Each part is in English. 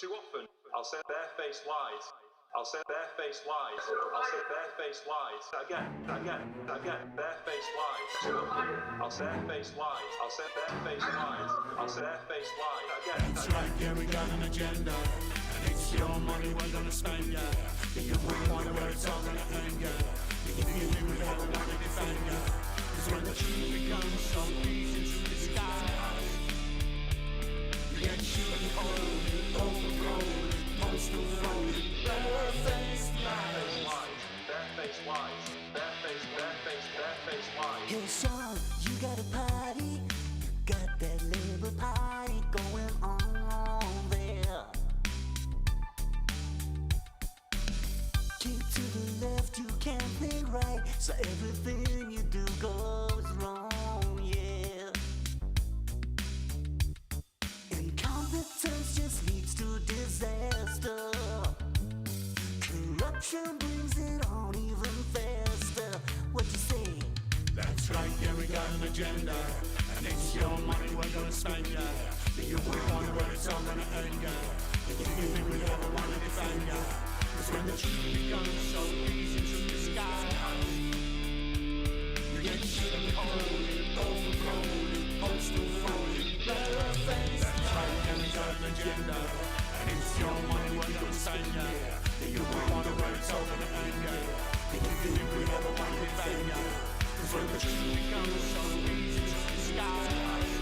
Too often, I'll say barefaced lies. I'll say barefaced lies. I'll say barefaced lies. Again, barefaced lies. Too often, I'll say barefaced lies. I'll say barefaced lies. I'll say barefaced lies. Again. That's right, yeah, we got an agenda. And it's your money we're gonna spend, yeah. Because we want where it's all gonna end, yeah. Because you think we never want to defend, yeah. Because when the truth becomes so easy to disguise, you get shooting cold, overgrown, postal phone, barefaced lies. Barefaced lies. Barefaced lies. Hey Sean, you got a party, got that Labour party going on there. Keep to the left, you can't think right, so everything you do goes wrong, yeah. Incompetence just leads to disaster. Corruption brings it on even faster. What you say? That's right, yeah, we got an agenda. And it's your money we're gonna spend, yeah. Because we want where it's all gonna end, yeah. Because you think we never want to defend, yeah. Because when the truth becomes so easy to disguise, you get shit cold, overgrown, postal phone, barefaced. That's right, yeah, we got an agenda. And it's your money we're gonna spend, yeah. Because we want where it's all gonna end, yeah. Because you think we never want to defend, yeah. Because when the truth becomes so easy to disguise,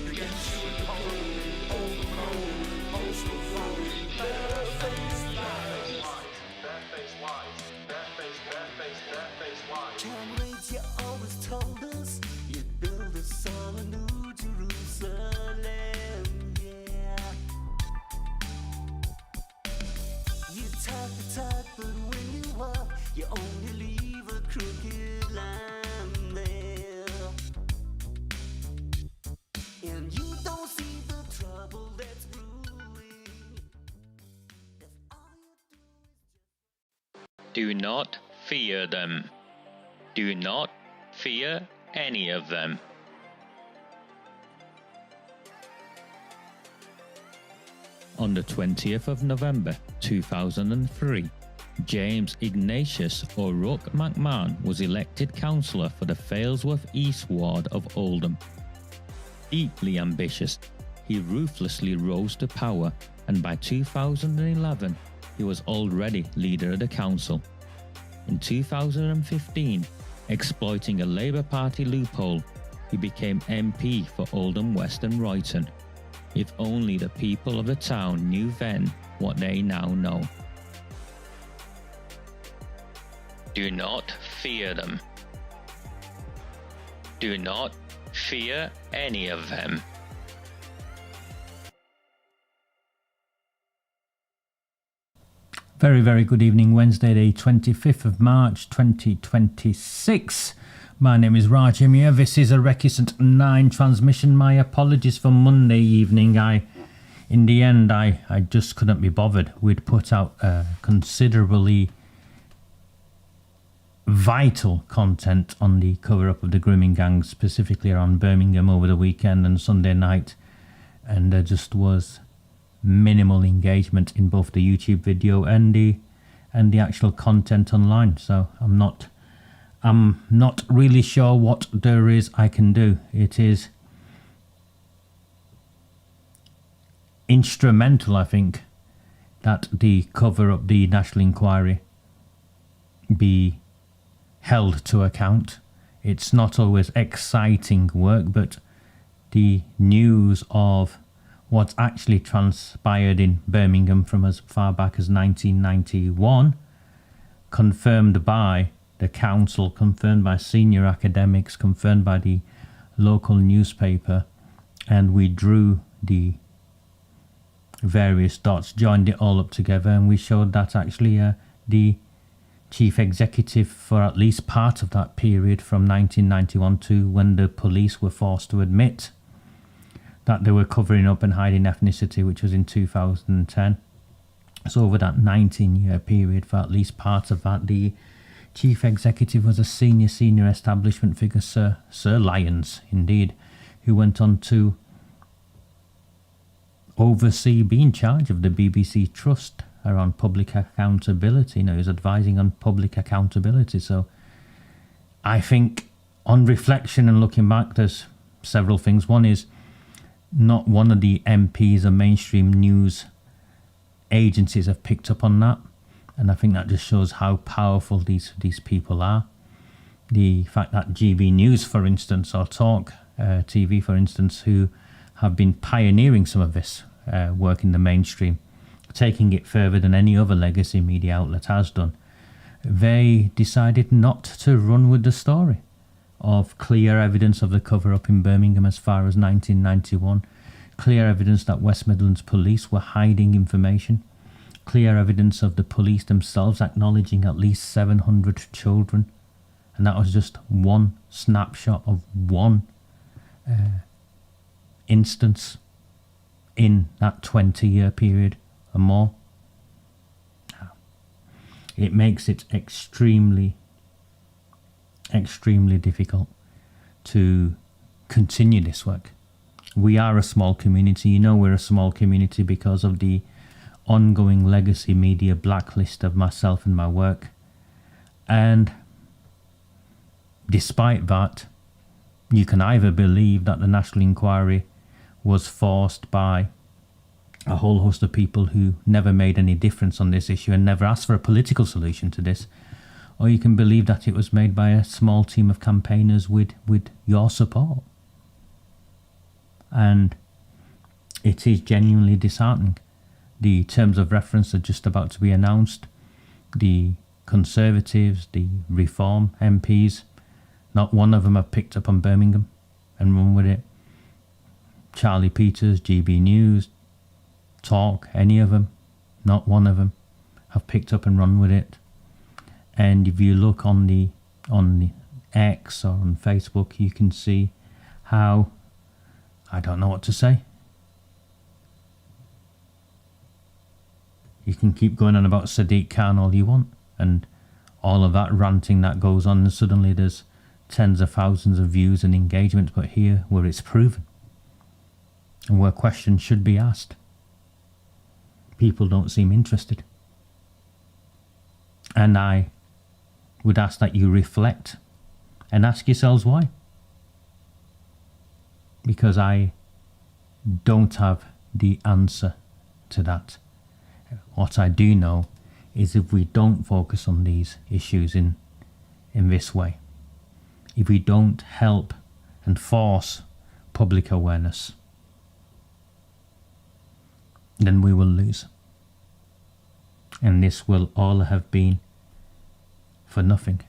you get shit cold, overgrown, postal phone, barefaced lies. Barefaced lies. Barefaced lies. Comrades, you always told us you'd build us all a new Jerusalem, yeah. You talk the talk, but when you walk, you only leave a crooked line there. And you don't see the trouble that's brewing. If all you do is just... Do not fear them. Do not fear any of them. On the 20th of November 2003, James Ignatius O'Rourke McMahon was elected councillor for the Failsworth East Ward of Oldham. Deeply ambitious, he ruthlessly rose to power, and by 2011 he was already leader of the council. In 2015, exploiting a Labour Party loophole, he became MP for Oldham West and Royton. If only the people of the town knew then what they now know. Do not fear them. Do not fear any of them. Very, very good evening. Wednesday, the 25th of March 2026. My name is Raj Himia. This is a Recusant 9 transmission. My apologies for Monday evening. In the end, I just couldn't be bothered. We'd put out considerably vital content on the cover-up of the grooming gangs, specifically around Birmingham over the weekend and Sunday night. And there just was minimal engagement in both the YouTube video and the actual content online. So I'm not really sure what there is I can do. It is instrumental, I think, that the cover up the national inquiry be held to account. It's not always exciting work, but the news of what actually transpired in Birmingham from as far back as 1991, confirmed by the council, confirmed by senior academics, confirmed by the local newspaper, and we drew the various dots, joined it all up together, and we showed that actually the chief executive for at least part of that period from 1991 to when the police were forced to admit that they were covering up and hiding ethnicity, which was in 2010. So over that 19-year period, for at least part of that, the chief executive was a senior establishment figure, Sir Lyons, indeed, who went on to oversee, be in charge of the BBC Trust around public accountability. He was advising on public accountability. So I think on reflection and looking back, there's several things. One is not one of the MPs or mainstream news agencies have picked up on that. And I think that just shows how powerful these people are. The fact that GB News, for instance, or Talk TV, for instance, who have been pioneering some of this work in the mainstream, taking it further than any other legacy media outlet has done, they decided not to run with the story of clear evidence of the cover-up in Birmingham as far as 1991, clear evidence that West Midlands police were hiding information, clear evidence of the police themselves acknowledging at least 700 children, and that was just one snapshot of one instance in that 20-year period or more. It makes it extremely difficult to continue this work. We are a small community. We're a small community because of the ongoing legacy media blacklist of myself and my work. And despite that, you can either believe that the National Inquiry was forced by a whole host of people who never made any difference on this issue and never asked for a political solution to this, or you can believe that it was made by a small team of campaigners with your support. And it is genuinely disheartening. The terms of reference are just about to be announced. The Conservatives, the Reform MPs, not one of them have picked up on Birmingham and run with it. Charlie Peters, GB News, Talk, any of them, not one of them have picked up and run with it. And if you look on the X or on Facebook, you can see how, I don't know what to say. You can keep going on about Sadiq Khan all you want, and all of that ranting that goes on, and suddenly there's tens of thousands of views and engagements. But here, where it's proven, and where questions should be asked, people don't seem interested. And I would ask that you reflect and ask yourselves why. Because I don't have the answer to that. What I do know is if we don't focus on these issues in this way, if we don't help and force public awareness, then we will lose. And this will all have been for nothing.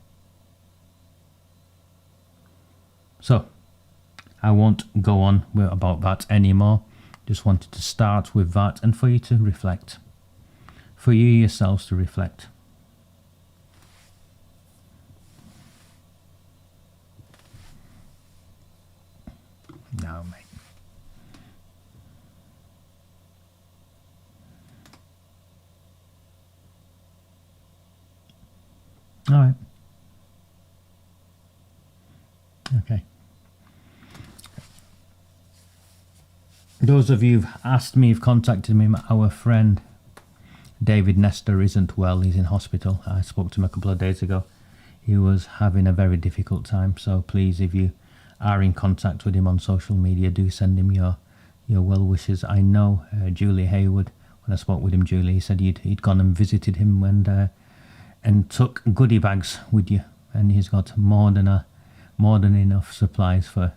So, I won't go on about that anymore. Just wanted to start with that and for you to reflect. For you yourselves to reflect. No, mate. All right. Okay. Those of you who've asked me, have contacted me, our friend David Nestor isn't well. He's in hospital. I spoke to him a couple of days ago. He was having a very difficult time. So please, if you are in contact with him on social media, do send him your well wishes. I know Julie Hayward, when I spoke with him, Julie, he said he'd gone and visited him and took goodie bags with you, and he's got more than enough supplies for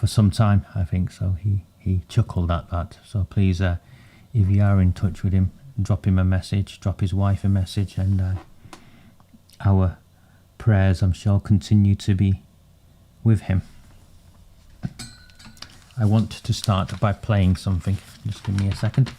some time, I think. So he chuckled at that. So please, if you are in touch with him, drop him a message, drop his wife a message, and our prayers, I'm sure, continue to be with him. I want to start by playing something. Just give me a second.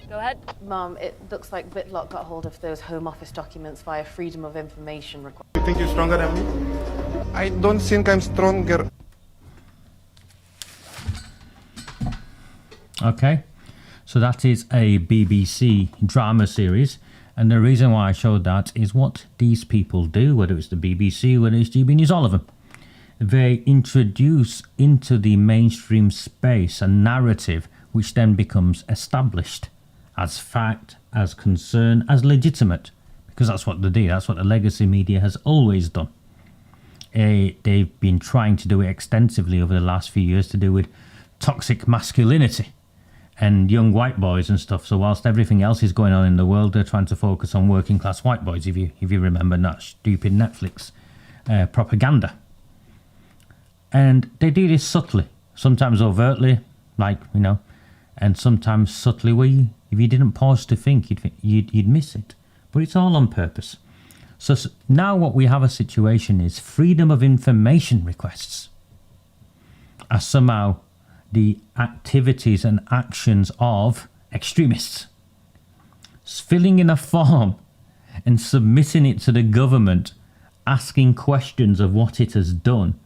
Go ahead. Mum, it looks like Whitlock got hold of those Home Office documents via Freedom of Information request. You think you're stronger than me? I don't think I'm stronger. Okay, so that is a BBC drama series, and the reason why I showed that is what these people do, whether it's the BBC, whether it's GB News, all of them. they introduce into the mainstream space a narrative which then becomes established as fact, as concern, as legitimate, because that's what they do. That's what the legacy media has always done. They've been trying to do it extensively over the last few years to do with toxic masculinity and young white boys and stuff. So whilst everything else is going on in the world, they're trying to focus on working class white boys, if you remember that stupid Netflix propaganda. And they do this subtly, sometimes overtly, like, you know, and sometimes subtly where if you didn't pause to think, you'd miss it. But it's all on purpose. So now what we have a situation is freedom of information requests are somehow the activities and actions of extremists. Filling in a form and submitting it to the government, asking questions of what it has done,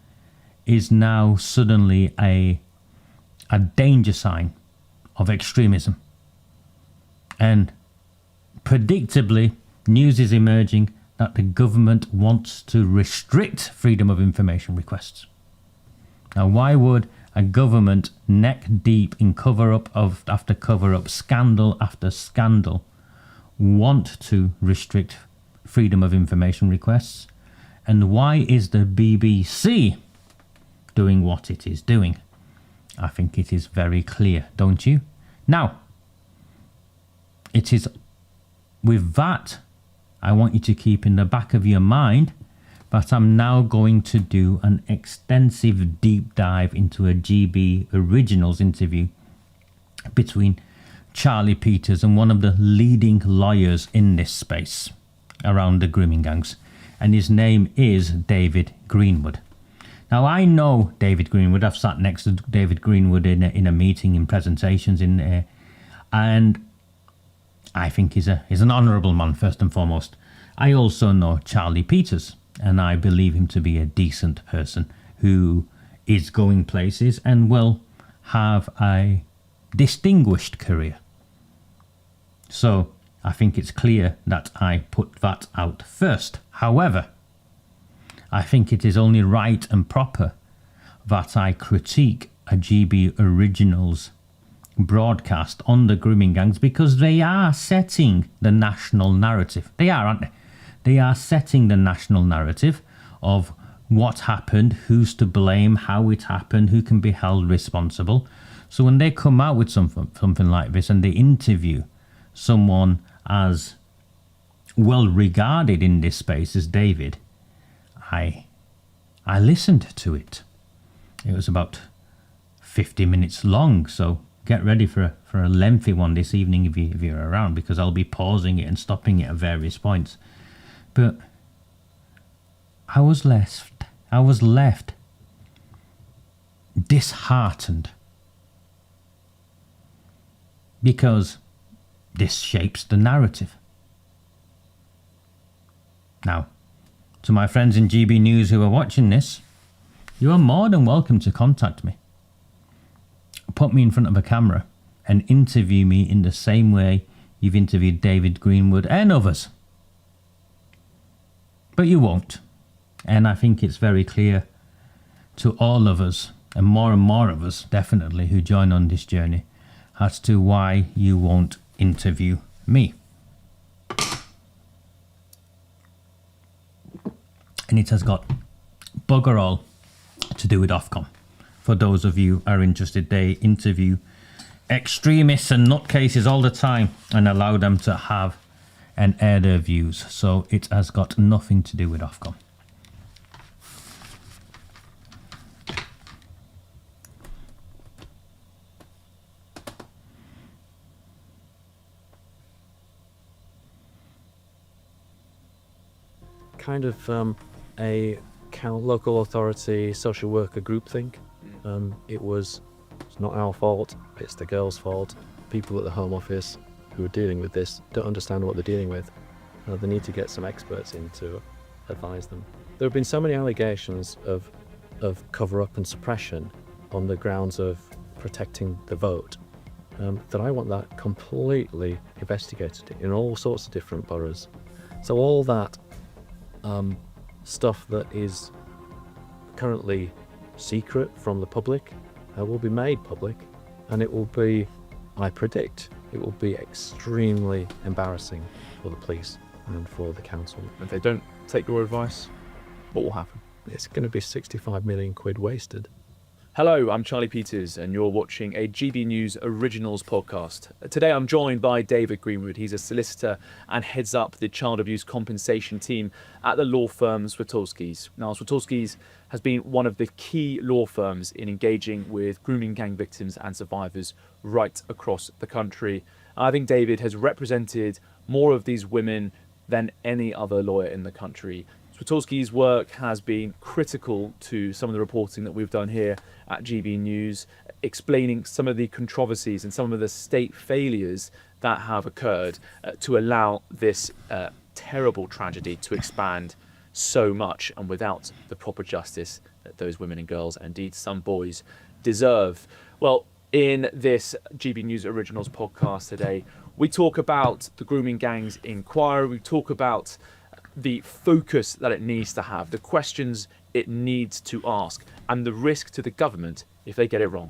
is now suddenly a danger sign of extremism. And predictably, news is emerging that the government wants to restrict freedom of information requests. Now, why would a government neck deep in cover-up after cover-up, scandal after scandal, want to restrict freedom of information requests? And why is the BBC doing what it is doing? I think it is very clear, don't you? Now, it is with that, I want you to keep in the back of your mind that I'm now going to do an extensive deep dive into a GB Originals interview between Charlie Peters and one of the leading lawyers in this space around the grooming gangs. And his name is David Greenwood. Now, I know David Greenwood. I've sat next to David Greenwood in a meeting, in presentations, and I think he's an honourable man, first and foremost. I also know Charlie Peters, and I believe him to be a decent person who is going places and will have a distinguished career. So I think it's clear that I put that out first. However, I think it is only right and proper that I critique a GB Originals broadcast on the grooming gangs, because they are setting the national narrative. They are, aren't they? They are setting the national narrative of what happened, who's to blame, how it happened, who can be held responsible. So when they come out with something like this and they interview someone as well regarded in this space as David, I listened to it. It was about 50 minutes long, so get ready for a lengthy one this evening if you're around, because I'll be pausing it and stopping it at various points. But I was left disheartened, because this shapes the narrative. Now, to my friends in GB News who are watching this, you are more than welcome to contact me. Put me in front of a camera and interview me in the same way you've interviewed David Greenwood and others. But you won't. And I think it's very clear to all of us, and more of us definitely, who join on this journey, as to why you won't interview me. And it has got bugger all to do with Ofcom. For those of you who are interested, they interview extremists and nutcases all the time and allow them to have and air their views. So it has got nothing to do with Ofcom. Kind of a local authority social worker groupthink. It's not our fault, it's the girls' fault. People at the Home Office who are dealing with this don't understand what they're dealing with. They need to get some experts in to advise them. There have been so many allegations of cover-up and suppression on the grounds of protecting the vote that I want that completely investigated in all sorts of different boroughs. So all that stuff that is currently secret from the public will be made public, and it will be, I predict, it will be extremely embarrassing for the police and for the council. If they don't take your advice, what will happen? It's going to be 65 million quid wasted. Hello, I'm Charlie Peters, and you're watching a GB News Originals podcast. Today I'm joined by David Greenwood. He's a solicitor and heads up the child abuse compensation team at the law firm Swatowski's. Now, Swatowski's has been one of the key law firms in engaging with grooming gang victims and survivors right across the country. I think David has represented more of these women than any other lawyer in the country. Swatowski's work has been critical to some of the reporting that we've done here at GB News, explaining some of the controversies and some of the state failures that have occurred to allow this terrible tragedy to expand so much and without the proper justice that those women and girls, and indeed some boys, deserve. Well, in this GB News Originals podcast today, we talk about the grooming gangs inquiry, we talk about the focus that it needs to have, the questions it needs to ask, and the risk to the government if they get it wrong.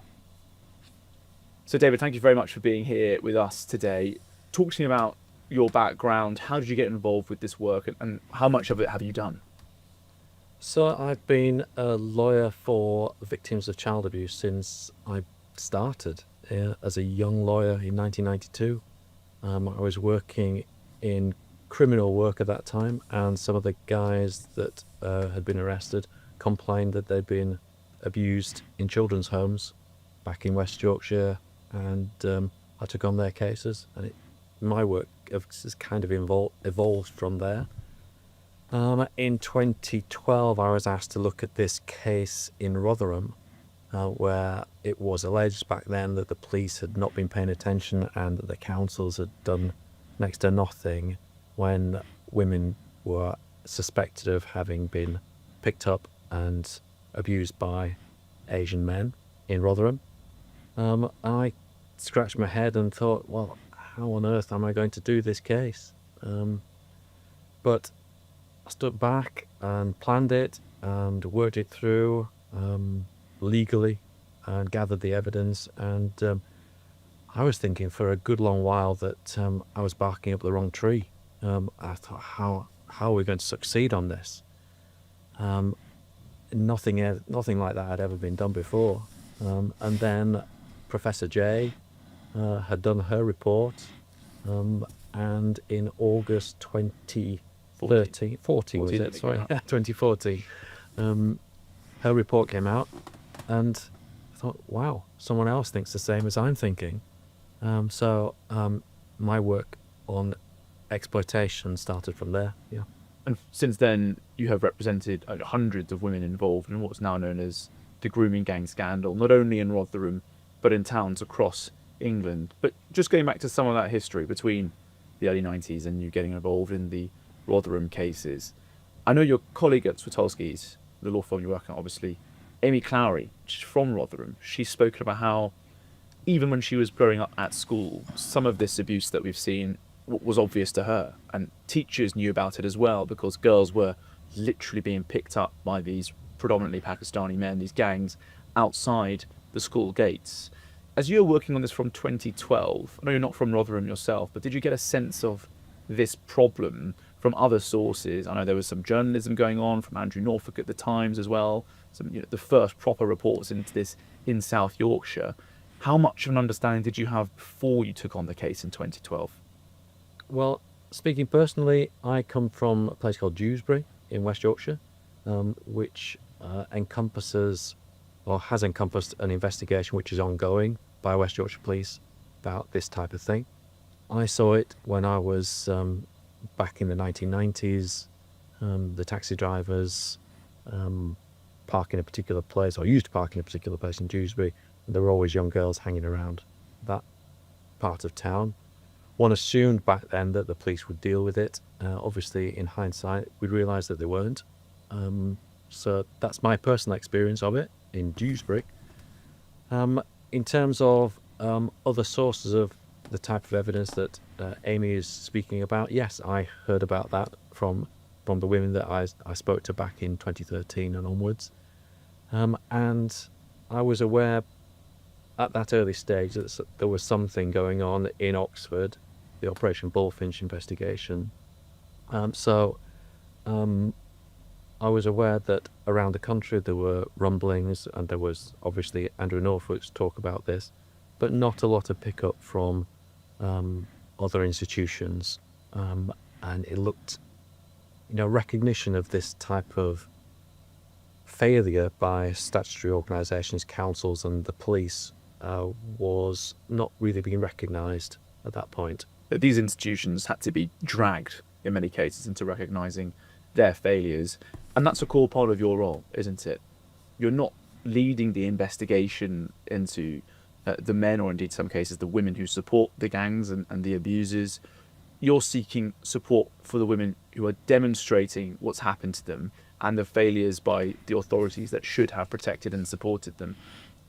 So David, thank you very much for being here with us today. Talk to me about your background. How did you get involved with this work, and how much of it have you done? So I've been a lawyer for victims of child abuse since I started as a young lawyer in 1992. I was working in criminal work at that time, and some of the guys that had been arrested complained that they'd been abused in children's homes back in West Yorkshire, and I took on their cases, and my work has kind of evolved from there. In 2012 I was asked to look at this case in Rotherham, where it was alleged back then that the police had not been paying attention and that the councils had done next to nothing when women were suspected of having been picked up and abused by Asian men in Rotherham. I scratched my head and thought, well, how on earth am I going to do this case? But I stood back and planned it and worked it through legally and gathered the evidence, and I was thinking for a good long while that I was barking up the wrong tree. I thought, how are we going to succeed on this? Nothing like that had ever been done before. And then Professor J had done her report, and in August 2014 was it? Sorry, 2014. Her report came out, and I thought, wow, someone else thinks the same as I'm thinking. So my work on exploitation started from there. Yeah. And since then, you have represented hundreds of women involved in what's now known as the grooming gang scandal, not only in Rotherham, but in towns across England. But just going back to some of that history between the early 90s and you getting involved in the Rotherham cases, I know your colleague at Swatowski's, the law firm you work at, obviously, Amy Clowry, she's from Rotherham. She's spoken about how even when she was growing up at school, some of this abuse that we've seen was obvious to her, and teachers knew about it as well, because girls were literally being picked up by these predominantly Pakistani men, these gangs, outside the school gates. As you were working on this from 2012, I know you're not from Rotherham yourself, but did you get a sense of this problem from other sources? I know there was some journalism going on from Andrew Norfolk at the Times as well, some, the first proper reports into this in South Yorkshire. How much of an understanding did you have before you took on the case in 2012? Well, speaking personally, I come from a place called Dewsbury in West Yorkshire, which encompasses, or has encompassed, an investigation which is ongoing by West Yorkshire Police about this type of thing. I saw it when I was back in the 1990s. The taxi drivers park in a particular place, or used to park in a particular place in Dewsbury, and there were always young girls hanging around that part of town. One assumed back then that the police would deal with it. Obviously, in hindsight, we realised that they weren't. So that's my personal experience of it in Dewsbury. In terms of other sources of the type of evidence that Amy is speaking about, yes, I heard about that from the women that I spoke to back in 2013 and onwards. And I was aware at that early stage that there was something going on in Oxford, the Operation Bullfinch investigation. So I was aware that around the country there were rumblings, and there was obviously Andrew Norfolk's talk about this, but not a lot of pickup from other institutions. And it looked, recognition of this type of failure by statutory organisations, councils and the police was not really being recognised at that point. These institutions had to be dragged, in many cases, into recognising their failures. And that's a core part of your role, isn't it? You're not leading the investigation into the men, or indeed some cases the women who support the gangs and the abusers. You're seeking support for the women who are demonstrating what's happened to them and the failures by the authorities that should have protected and supported them.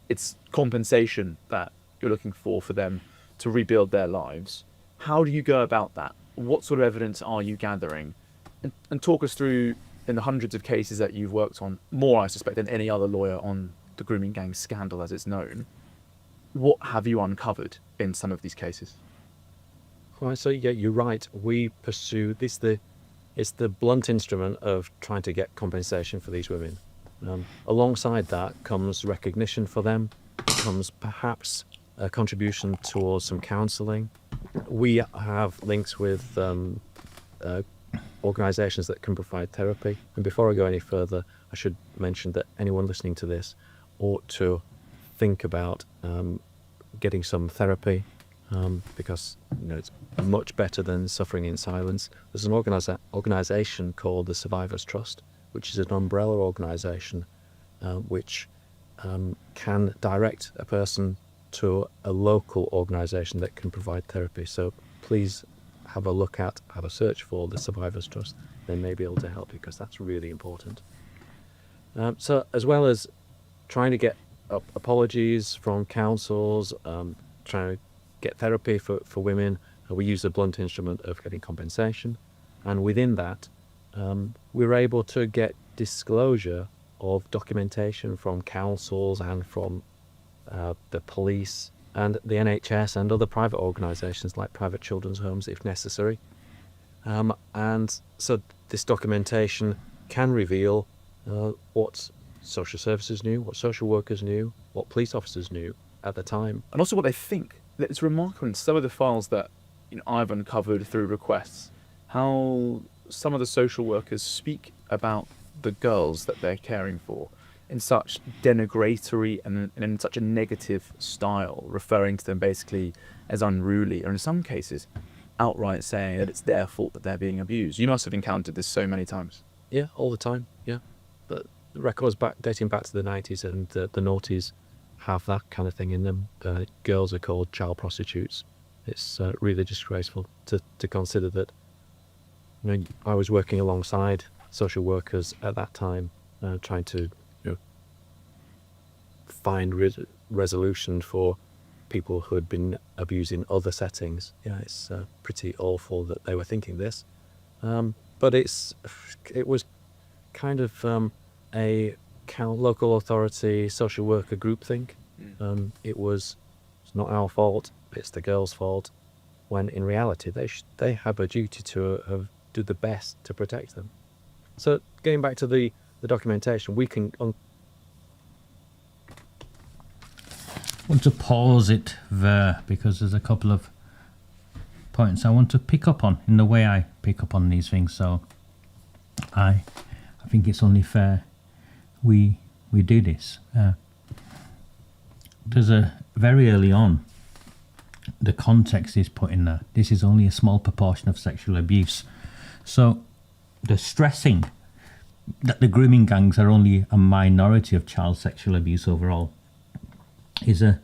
It's compensation that you're looking for them to rebuild their lives. How do you go about that? What sort of evidence are you gathering? And talk us through, in the hundreds of cases that you've worked on, more I suspect than any other lawyer on the grooming gang scandal as it's known, what have you uncovered in some of these cases? Right, so yeah, you're right. We pursue this. It's the blunt instrument of trying to get compensation for these women. Alongside that comes recognition for them, comes perhaps a contribution towards some counselling. We have links with organisations that can provide therapy. And before I go any further, I should mention that anyone listening to this ought to think about getting some therapy, because it's much better than suffering in silence. There's an organisation called the Survivors Trust, which is an umbrella organisation which can direct a person to a local organisation that can provide therapy. So please have a search for the Survivors Trust. They may be able to help you, because that's really important. So as well as trying to get apologies from councils, trying to get therapy for women, we use the blunt instrument of getting compensation. And within that, we're able to get disclosure of documentation from councils and from the police and the NHS and other private organisations like private children's homes if necessary. And so this documentation can reveal what social services knew, what social workers knew, what police officers knew at the time. And also what they think. It's remarkable in some of the files that I've uncovered through requests, how some of the social workers speak about the girls that they're caring for in such denigratory and in such a negative style, referring to them basically as unruly, or in some cases outright saying that it's their fault that they're being abused. You must have encountered this so many times. Yeah, all the time, yeah. But the records dating back to the 90s and the noughties have that kind of thing in them. Girls are called child prostitutes. It's really disgraceful to consider that. I was working alongside social workers at that time, trying to find resolution for people who had been abused in other settings. Yeah, it's pretty awful that they were thinking this. But it was kind of a local authority social worker groupthink. It's not our fault, it's the girls' fault, when in reality they have a duty to do the best to protect them. So going back to the documentation, we can I want to pause it there because there's a couple of points I want to pick up on in the way I pick up on these things. So I think it's only fair we do this. There's a very early on, the context is put in there. This is only a small proportion of sexual abuse. So the stressing that the grooming gangs are only a minority of child sexual abuse overall is a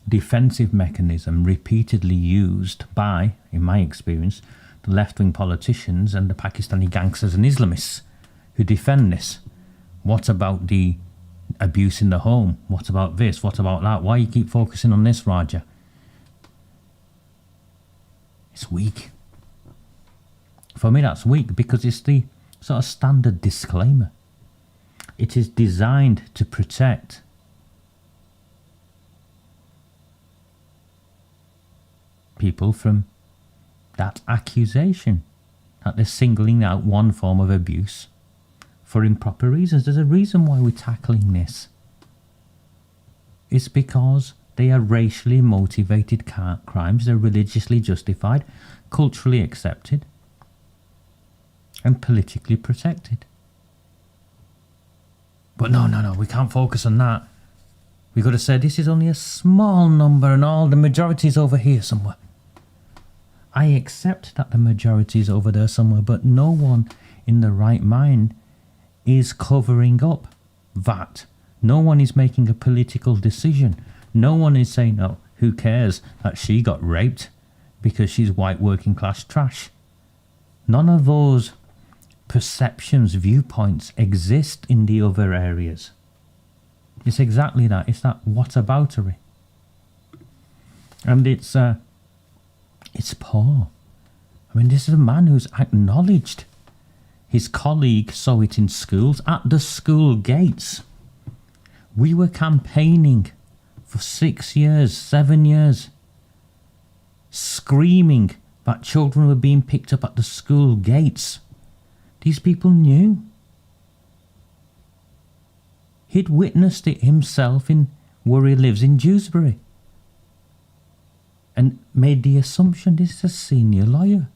defensive mechanism repeatedly used by, in my experience, the left-wing politicians and the Pakistani gangsters and Islamists who defend this. What about the abuse in the home? What about this? What about that? Why you keep focusing on this, Raja? It's weak. For me, that's weak because it's the sort of standard disclaimer. It is designed to protect people from that accusation that they're singling out one form of abuse for improper reasons. There's a reason why we're tackling this. It's because they are racially motivated crimes. They're religiously justified, culturally accepted, and politically protected. But no, we can't focus on that. We've got to say this is only a small number and all the majority is over here somewhere. I accept that the majority is over there somewhere, but no one in the right mind is covering up that. No one is making a political decision. No one is saying, oh, who cares that she got raped because she's white working class trash. None of those perceptions, viewpoints exist in the other areas. It's exactly that. It's that whataboutery. And it's poor. I mean, this is a man who's acknowledged his colleague saw it in schools, at the school gates. We were campaigning for 6 years, 7 years, screaming that children were being picked up at the school gates. These people knew. He'd witnessed it himself in where he lives in Dewsbury, and made the assumption this is a senior lawyer,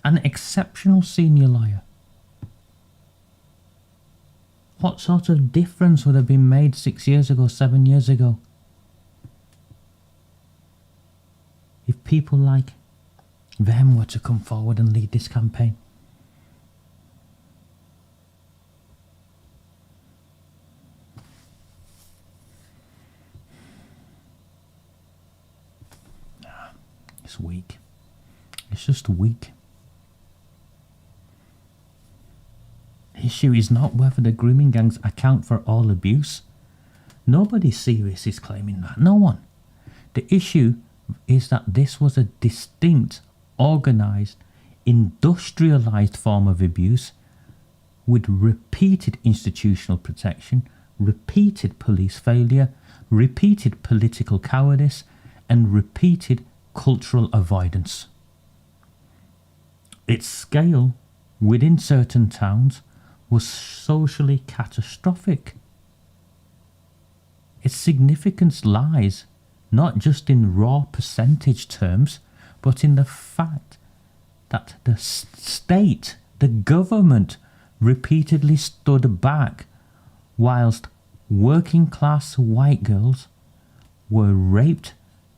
an exceptional senior lawyer. What sort of difference would have been made 6 years ago, 7 years ago, if people like them were to come forward and lead this campaign? It's weak. It's just weak. The issue is not whether the grooming gangs account for all abuse. Nobody serious is claiming that. No one. The issue is that this was a distinct, organised, industrialised form of abuse with repeated institutional protection, repeated police failure, repeated political cowardice, and repeated cultural avoidance. Its scale within certain towns was socially catastrophic. Its significance lies not just in raw percentage terms, but in the fact that the state, the government, repeatedly stood back whilst working class white girls were raped,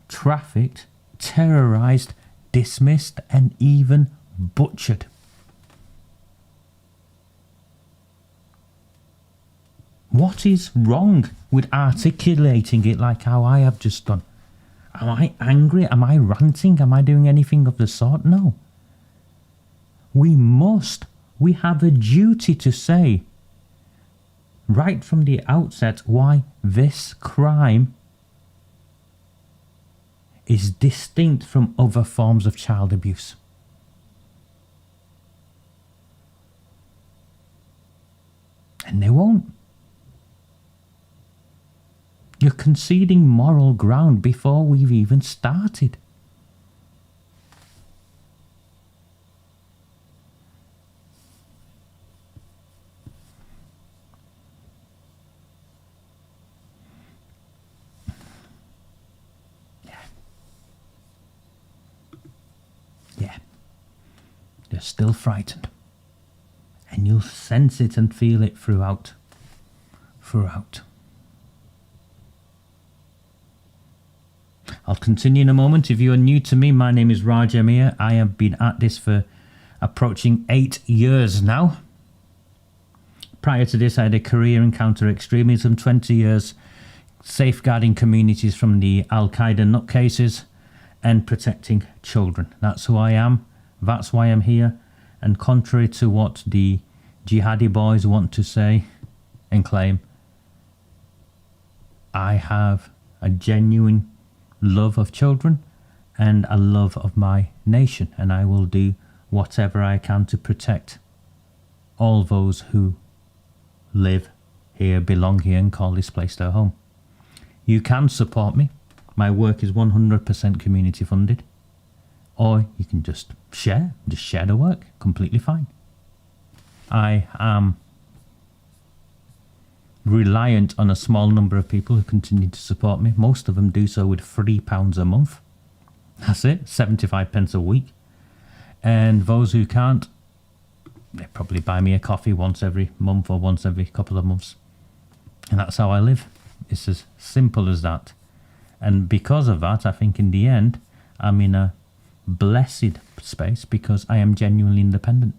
trafficked, terrorised, dismissed, and even butchered. What is wrong with articulating it like how I have just done? Am I angry? Am I ranting? Am I doing anything of the sort? No. We have a duty to say right from the outset why this crime is distinct from other forms of child abuse. And they won't. You're conceding moral ground before we've even started. Yeah. They're still frightened. And you'll sense it and feel it throughout. I'll continue in a moment. If you are new to me, my name is Raj Amir. I have been at this for approaching 8 years now. Prior to this, I had a career in counter-extremism, 20 years safeguarding communities from the Al-Qaeda nutcases and protecting children. That's who I am. That's why I'm here. And contrary to what the jihadi boys want to say and claim, I have a genuine love of children and a love of my nation, and I will do whatever I can to protect all those who live here, belong here, and call this place their home. You can support me. My work is 100% community funded. Or you can just share the work, completely fine. I am reliant on a small number of people who continue to support me. Most of them do so with £3 a month. That's it, 75 pence a week. And those who can't, they probably buy me a coffee once every month or once every couple of months. And that's how I live. It's as simple as that. And because of that, I think in the end, I'm in a blessed space because I am genuinely independent.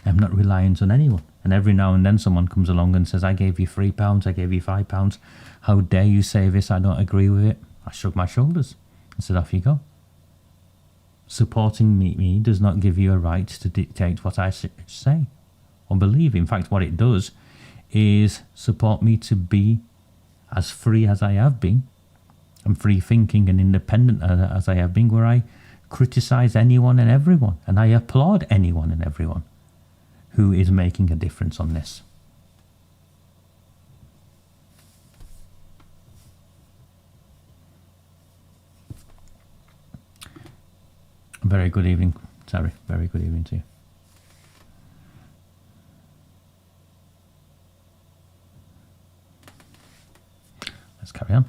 I'm not reliant on anyone. And every now and then someone comes along and says, I gave you £3, I gave you £5. How dare you say this? I don't agree with it. I shrug my shoulders and said, off you go. Supporting me does not give you a right to dictate what I say or believe. In fact, what it does is support me to be as free as I have been, and free thinking and independent as I have been, where I criticize anyone and everyone, and I applaud anyone and everyone who is making a difference on this. Very good evening, Terry. Very good evening to you. Let's carry on.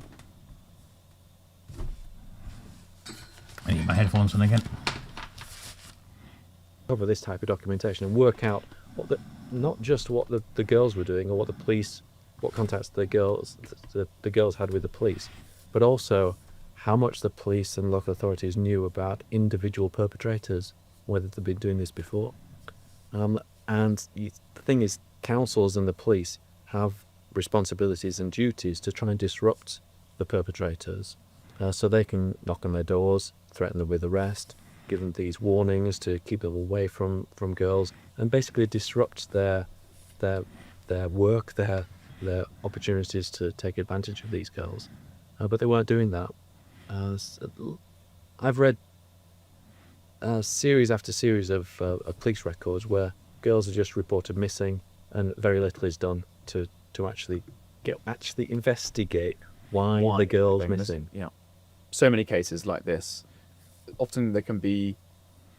I need my headphones on again. Cover this type of documentation and work out not just what the girls were doing or what the police, what contacts the girls had with the police, but also how much the police and local authorities knew about individual perpetrators, whether they've been doing this before. The thing is, councils and the police have responsibilities and duties to try and disrupt the perpetrators, so they can knock on their doors, threaten them with arrest, give them these warnings to keep them away from girls, and basically disrupt their work, their opportunities to take advantage of these girls. But they weren't doing that. I've read series after series of police records where girls are just reported missing and very little is done to actually investigate why the girl's missing. Yeah. So many cases like this. Often there can be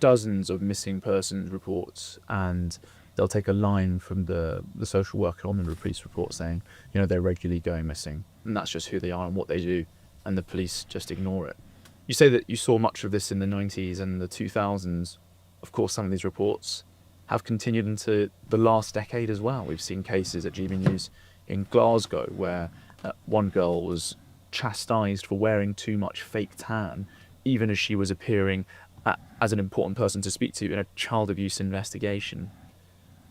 dozens of missing persons reports, and they'll take a line from the social worker on the police report saying, they're regularly going missing, and that's just who they are and what they do, and the police just ignore it. You say that you saw much of this in the 90s and the 2000s. Of course, some of these reports have continued into the last decade as well. We've seen cases at GB News in Glasgow where one girl was chastised for wearing too much fake tan, even as she was appearing as an important person to speak to in a child abuse investigation.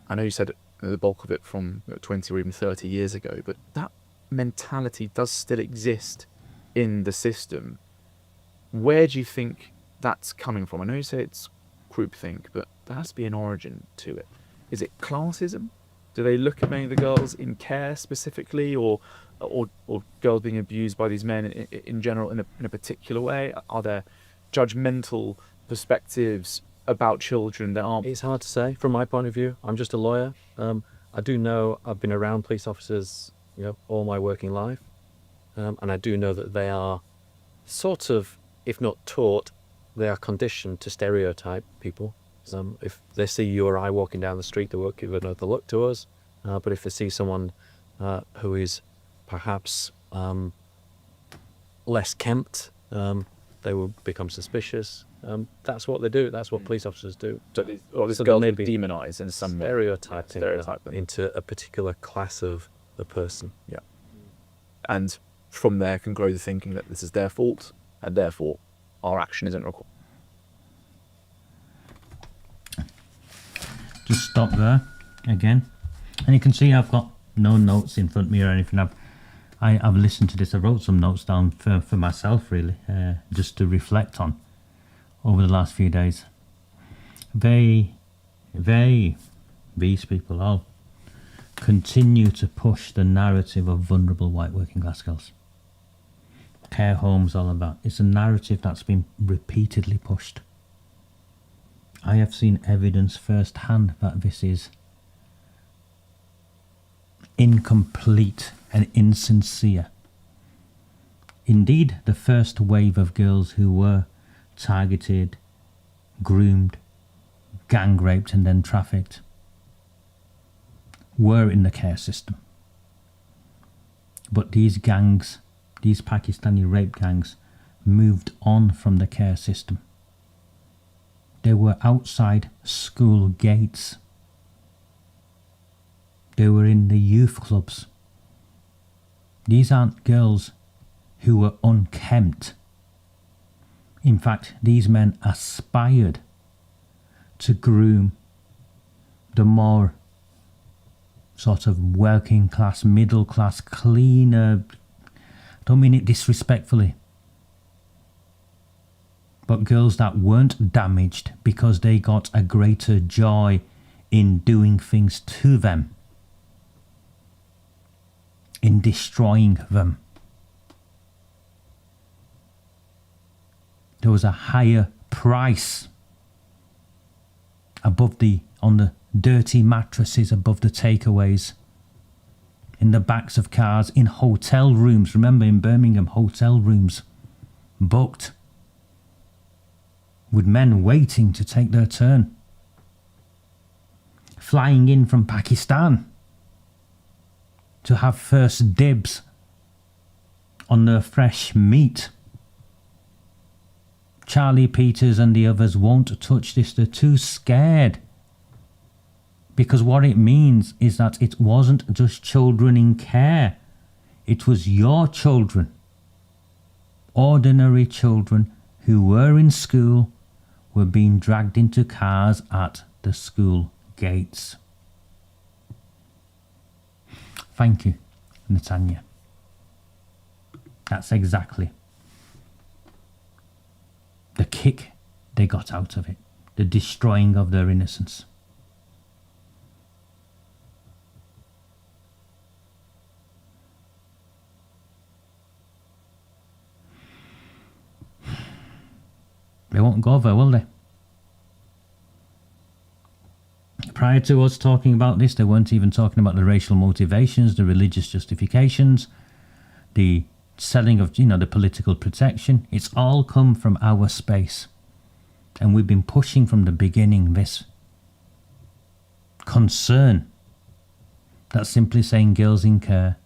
I know you said the bulk of it from 20 or even 30 years ago, but that mentality does still exist in the system. Where do you think that's coming from? I know you say it's groupthink, but there has to be an origin to it. Is it classism? Do they look at many of the girls in care specifically, or girls being abused by these men in general in a particular way? Are there judgmental perspectives about children that aren't? It's hard to say from my point of view. I'm just a lawyer. I do know I've been around police officers, all my working life, and I do know that they are sort of, if not taught, they are conditioned to stereotype people. If they see you or I walking down the street, they won't give another look to us. But if they see someone who is perhaps less kempt, they will become suspicious. That's what they do. That's what police officers do. So this girl may be demonised in some stereotyping them into a particular class of the person. Yeah. And from there can grow the thinking that this is their fault, and therefore our action isn't required. Just stop there again, and you can see I've got no notes in front of me or anything. I've listened to this. I wrote some notes down for myself, really, just to reflect on over the last few days. These people all continue to push the narrative of vulnerable white working class girls. Care homes, all of that. It's a narrative that's been repeatedly pushed. I have seen evidence firsthand that this is incomplete and insincere. Indeed, the first wave of girls who were targeted, groomed, gang raped and then trafficked were in the care system. But these gangs, these Pakistani rape gangs, moved on from the care system. They were outside school gates. They were in the youth clubs. These aren't girls who were unkempt. In fact, these men aspired to groom the more sort of working class, middle class, cleaner, I don't mean it disrespectfully, but girls that weren't damaged because they got a greater joy in doing things to them, in destroying them. There was a higher price on the dirty mattresses above the takeaways, in the backs of cars, in hotel rooms. Remember, in Birmingham, hotel rooms booked with men waiting to take their turn, flying in from Pakistan to have first dibs on their fresh meat. Charlie Peters and the others won't touch this. They're too scared. Because what it means is that it wasn't just children in care. It was your children. Ordinary children who were in school were being dragged into cars at the school gates. Thank you, Netanya. That's exactly the kick they got out of it. The destroying of their innocence. They won't go there, will they? Prior to us talking about this, they weren't even talking about the racial motivations, the religious justifications, the selling of, the political protection. It's all come from our space. And we've been pushing from the beginning this concern that simply saying girls in care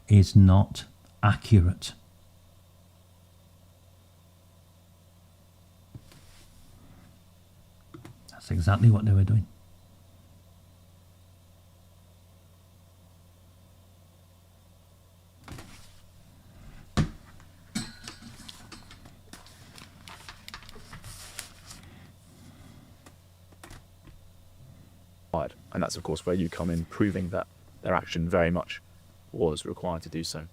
is not accurate. That's exactly what they were doing. And that's, of course, where you come in, proving that their action very much was required to do so.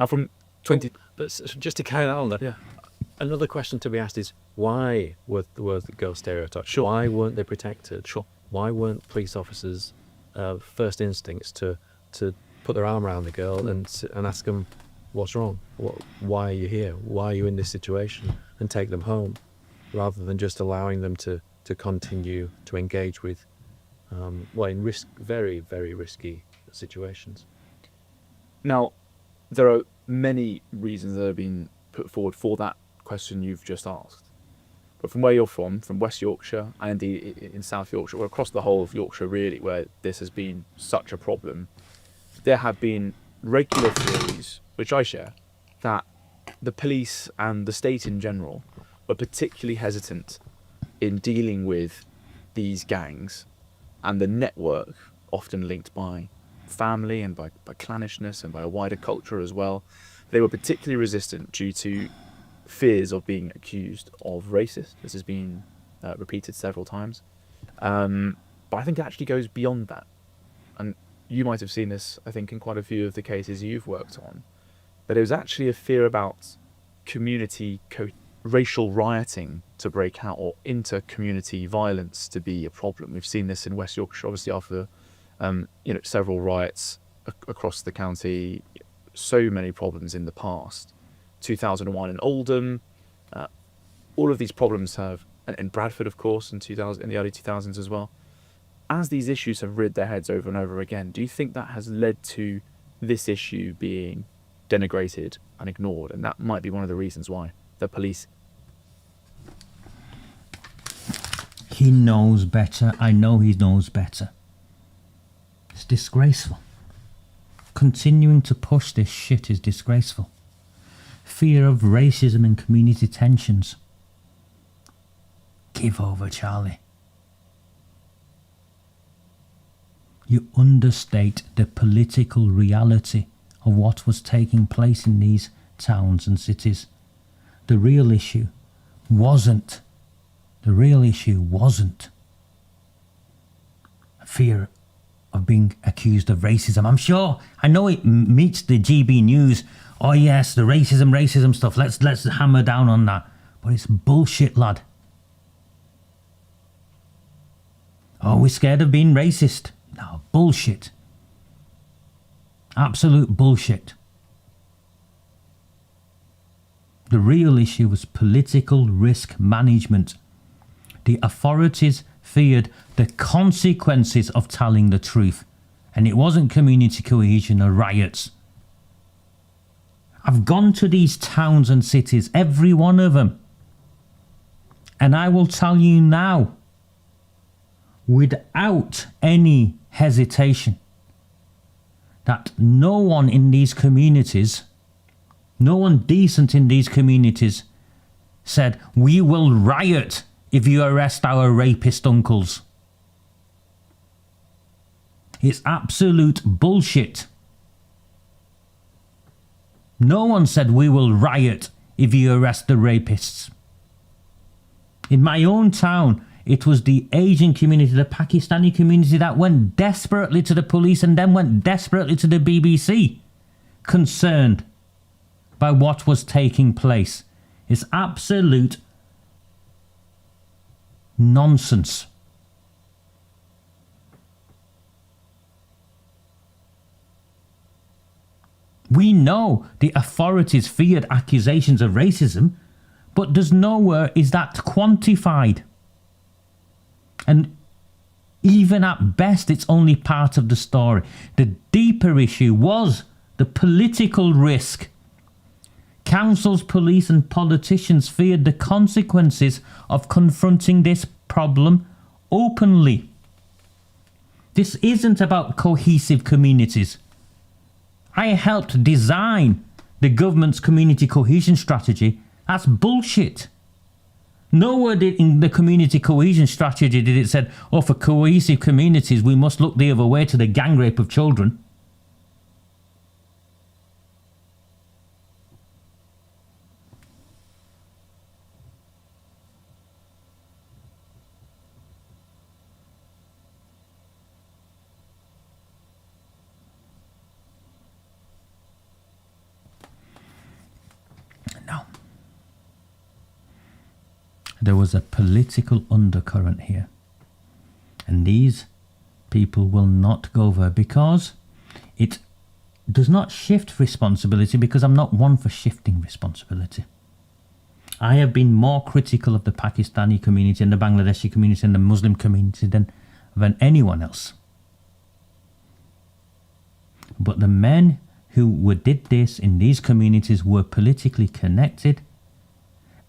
Now, from 20... But just to carry that on, Yeah. another question to be asked is, why were the girls stereotyped? Sure. Why weren't they protected? Sure. Why weren't police officers' first instincts to put their arm around the girl and ask them, what's wrong? Why are you here? Why are you in this situation? And take them home, rather than just allowing them to continue to engage with, in very, very risky situations. Now, there are many reasons that have been put forward for that question you've just asked. But from where you're from West Yorkshire, and indeed in South Yorkshire, or across the whole of Yorkshire really, where this has been such a problem, there have been regular theories, which I share, that the police and the state in general were particularly hesitant in dealing with these gangs and the network, often linked by family and by clannishness and by a wider culture as well. They were particularly resistant due to fears of being accused of racist. This has been repeated several times. But I think it actually goes beyond that. And you might have seen this, I think, in quite a few of the cases you've worked on. But it was actually a fear about racial rioting to break out, or inter-community violence to be a problem. We've seen this in West Yorkshire, obviously, after several riots across the county. So many problems in the past. 2001 in Oldham. All of these problems have, and in Bradford, of course, in the early 2000s as well. as these issues have reared their heads over and over again, do you think that has led to this issue being denigrated and ignored? And that might be one of the reasons why the police... He knows better. I know he knows better. It's disgraceful. Continuing to push this shit is disgraceful. Fear of racism and community tensions. Give over, Charlie. You understate the political reality of what was taking place in these towns and cities. The real issue wasn't fear of being accused of racism. I'm sure, I know it meets the GB news. Oh yes, the racism stuff. Let's hammer down on that. But it's bullshit, lad. Oh, we're scared of being racist. No, bullshit. Absolute bullshit. The real issue was political risk management. The authorities feared the consequences of telling the truth, and it wasn't community cohesion or riots. I've gone to these towns and cities, every one of them, and I will tell you now, without any hesitation, that no one in these communities, no one decent in these communities said, we will riot if you arrest our rapist uncles. It's absolute bullshit. No one said we will riot if you arrest the rapists. In my own town, it was the Asian community, the Pakistani community that went desperately to the police and then went desperately to the BBC, concerned by what was taking place. It's absolute nonsense. We know the authorities feared accusations of racism, but there's nowhere is that quantified. And even at best, it's only part of the story. The deeper issue was the political risk. Councils, police and politicians feared the consequences of confronting this problem openly. This isn't about cohesive communities. I helped design the government's community cohesion strategy. That's bullshit. Nowhere did in the community cohesion strategy did it said, oh, for cohesive communities, we must look the other way to the gang rape of children. There was a political undercurrent here. And these people will not go there because it does not shift responsibility, because I'm not one for shifting responsibility. I have been more critical of the Pakistani community and the Bangladeshi community and the Muslim community than anyone else. But the men who did this in these communities were politically connected,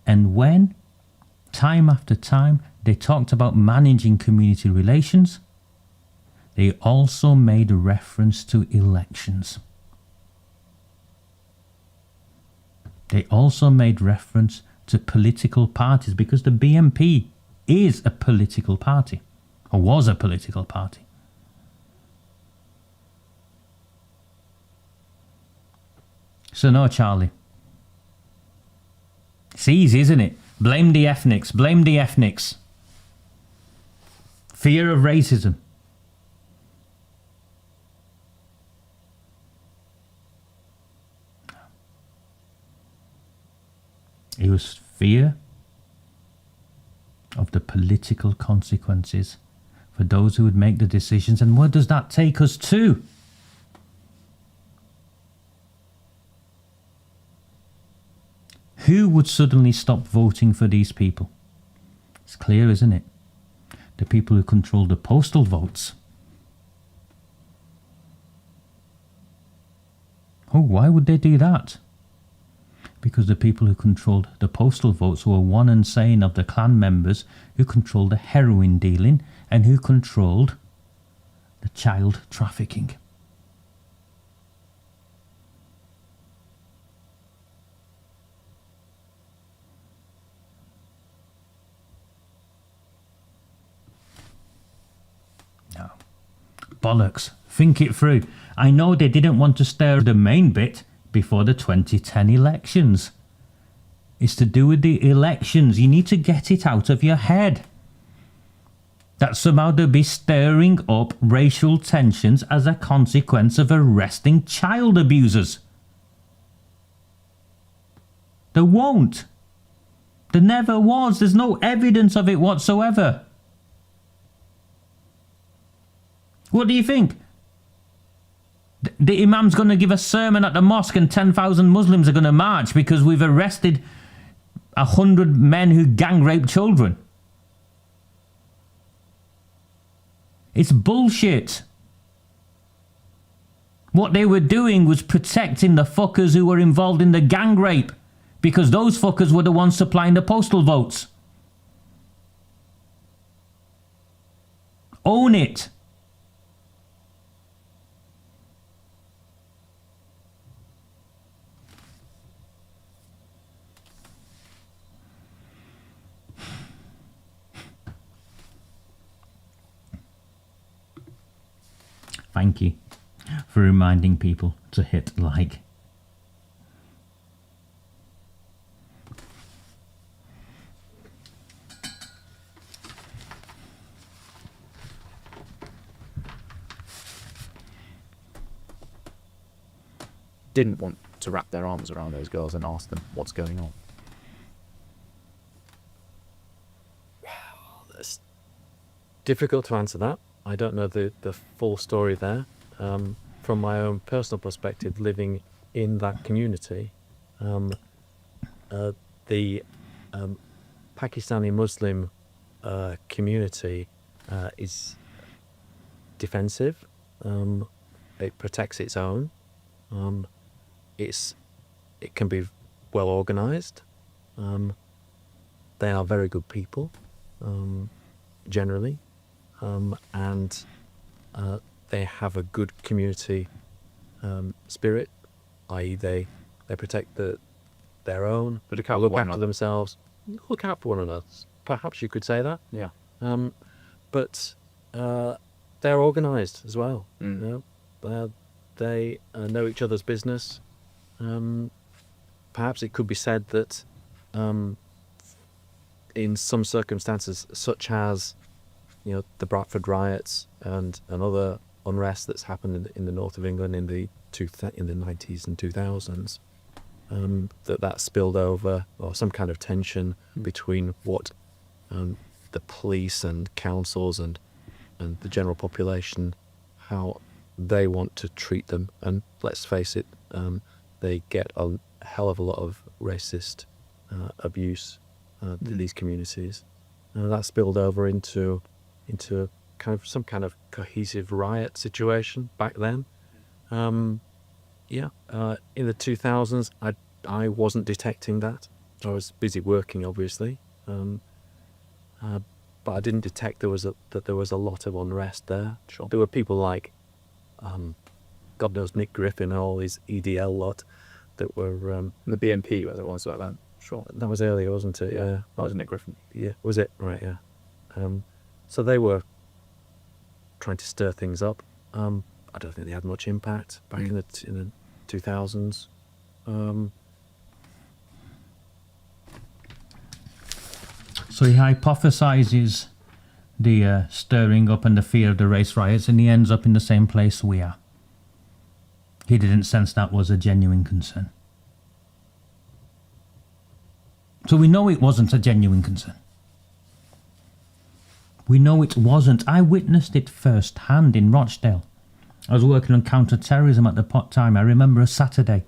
and when time after time they talked about managing community relations, they also made reference to elections. They also made reference to political parties, because the BNP is a political party, or was a political party. So no, Charlie. It's easy, isn't it? Blame the ethnics, blame the ethnics. Fear of racism. It was fear of the political consequences for those who would make the decisions. And where does that take us to? Who would suddenly stop voting for these people? It's clear, isn't it? the people who control the postal votes. Oh, why would they do that? Because the people who controlled the postal votes were one and same of the clan members who controlled the heroin dealing and who controlled the child trafficking. No. Bollocks. Think it through. I know they didn't want to stir the main bit before the 2010 elections. It's to do with the elections. You need to get it out of your head. That somehow they'll be stirring up racial tensions as a consequence of arresting child abusers. There won't. There never was. There's no evidence of it whatsoever. What do you think? The imam's going to give a sermon at the mosque and 10,000 Muslims are going to march because we've arrested 100 men who gang rape children. It's bullshit. What they were doing was protecting the fuckers who were involved in the gang rape, because those fuckers were the ones supplying the postal votes. Own it. Thank you for reminding people to hit like. Didn't want to wrap their arms around those girls and ask them what's going on. It's difficult to answer that. I don't know the full story there. From my own personal perspective, living in that community, the Pakistani Muslim community is defensive. It protects its own. It can be well organised. They are very good people, generally. And they have a good community spirit, i.e. they protect their own, look after themselves, look out for one another. Perhaps you could say that. Yeah. But they're organised as well. You know? They know each other's business. Perhaps it could be said that in some circumstances, such as the Bradford riots and other unrest that's happened in the north of England in the 90s and 2000s, that spilled over, or some kind of tension between what the police and councils and the general population, how they want to treat them. And let's face it, they get a hell of a lot of racist abuse in these communities. That spilled over into some kind of cohesive riot situation back then. In the 2000s, I wasn't detecting that. I was busy working, obviously, but I didn't detect that there was a lot of unrest there. Sure. There were people like, God knows, Nick Griffin and all his EDL lot that were The BNP, whether it was like that. Sure. That was earlier, wasn't it? Yeah. That was Nick Griffin. Yeah. Was it? Right. Yeah. So they were trying to stir things up. I don't think they had much impact back in the 2000s. So he hypothesizes the stirring up and the fear of the race riots, and he ends up in the same place we are. He didn't sense that was a genuine concern. So we know it wasn't a genuine concern. We know it wasn't. I witnessed it firsthand in Rochdale. I was working on counter-terrorism at the time. I remember a Saturday.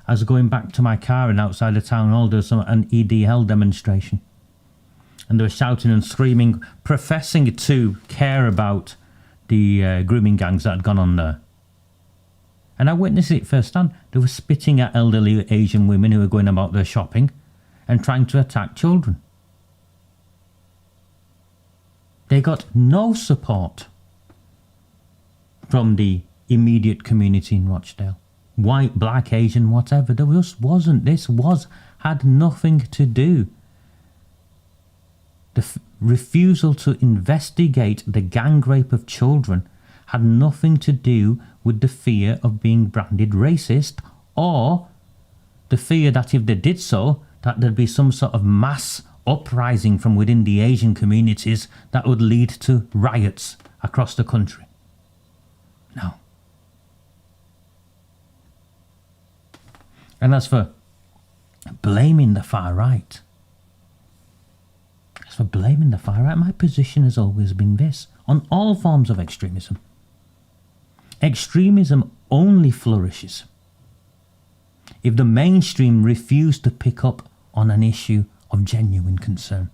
I was going back to my car, and outside the town hall there was an EDL demonstration. and they were shouting and screaming, professing to care about the grooming gangs that had gone on there. And I witnessed it firsthand. They were spitting at elderly Asian women who were going about their shopping and trying to attack children. They got no support from the immediate community in Rochdale. White, black, Asian, whatever. There just wasn't. Had nothing to do. The refusal to investigate the gang rape of children had nothing to do with the fear of being branded racist, or the fear that if they did so, that there'd be some sort of mass uprising from within the Asian communities that would lead to riots across the country. No. And as for blaming the far right, my position has always been this on all forms of extremism. Extremism only flourishes if the mainstream refuse to pick up on an issue of genuine concern.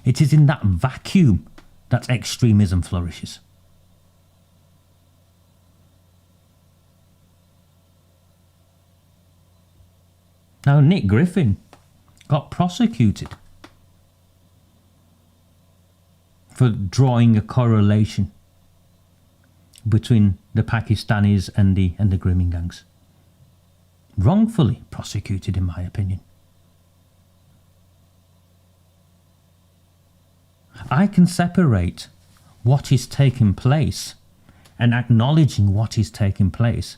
It is in that vacuum that extremism flourishes. Now, Nick Griffin got prosecuted for drawing a correlation between the Pakistanis and the grooming gangs. Wrongfully prosecuted, in my opinion. I can separate what is taking place and acknowledging what is taking place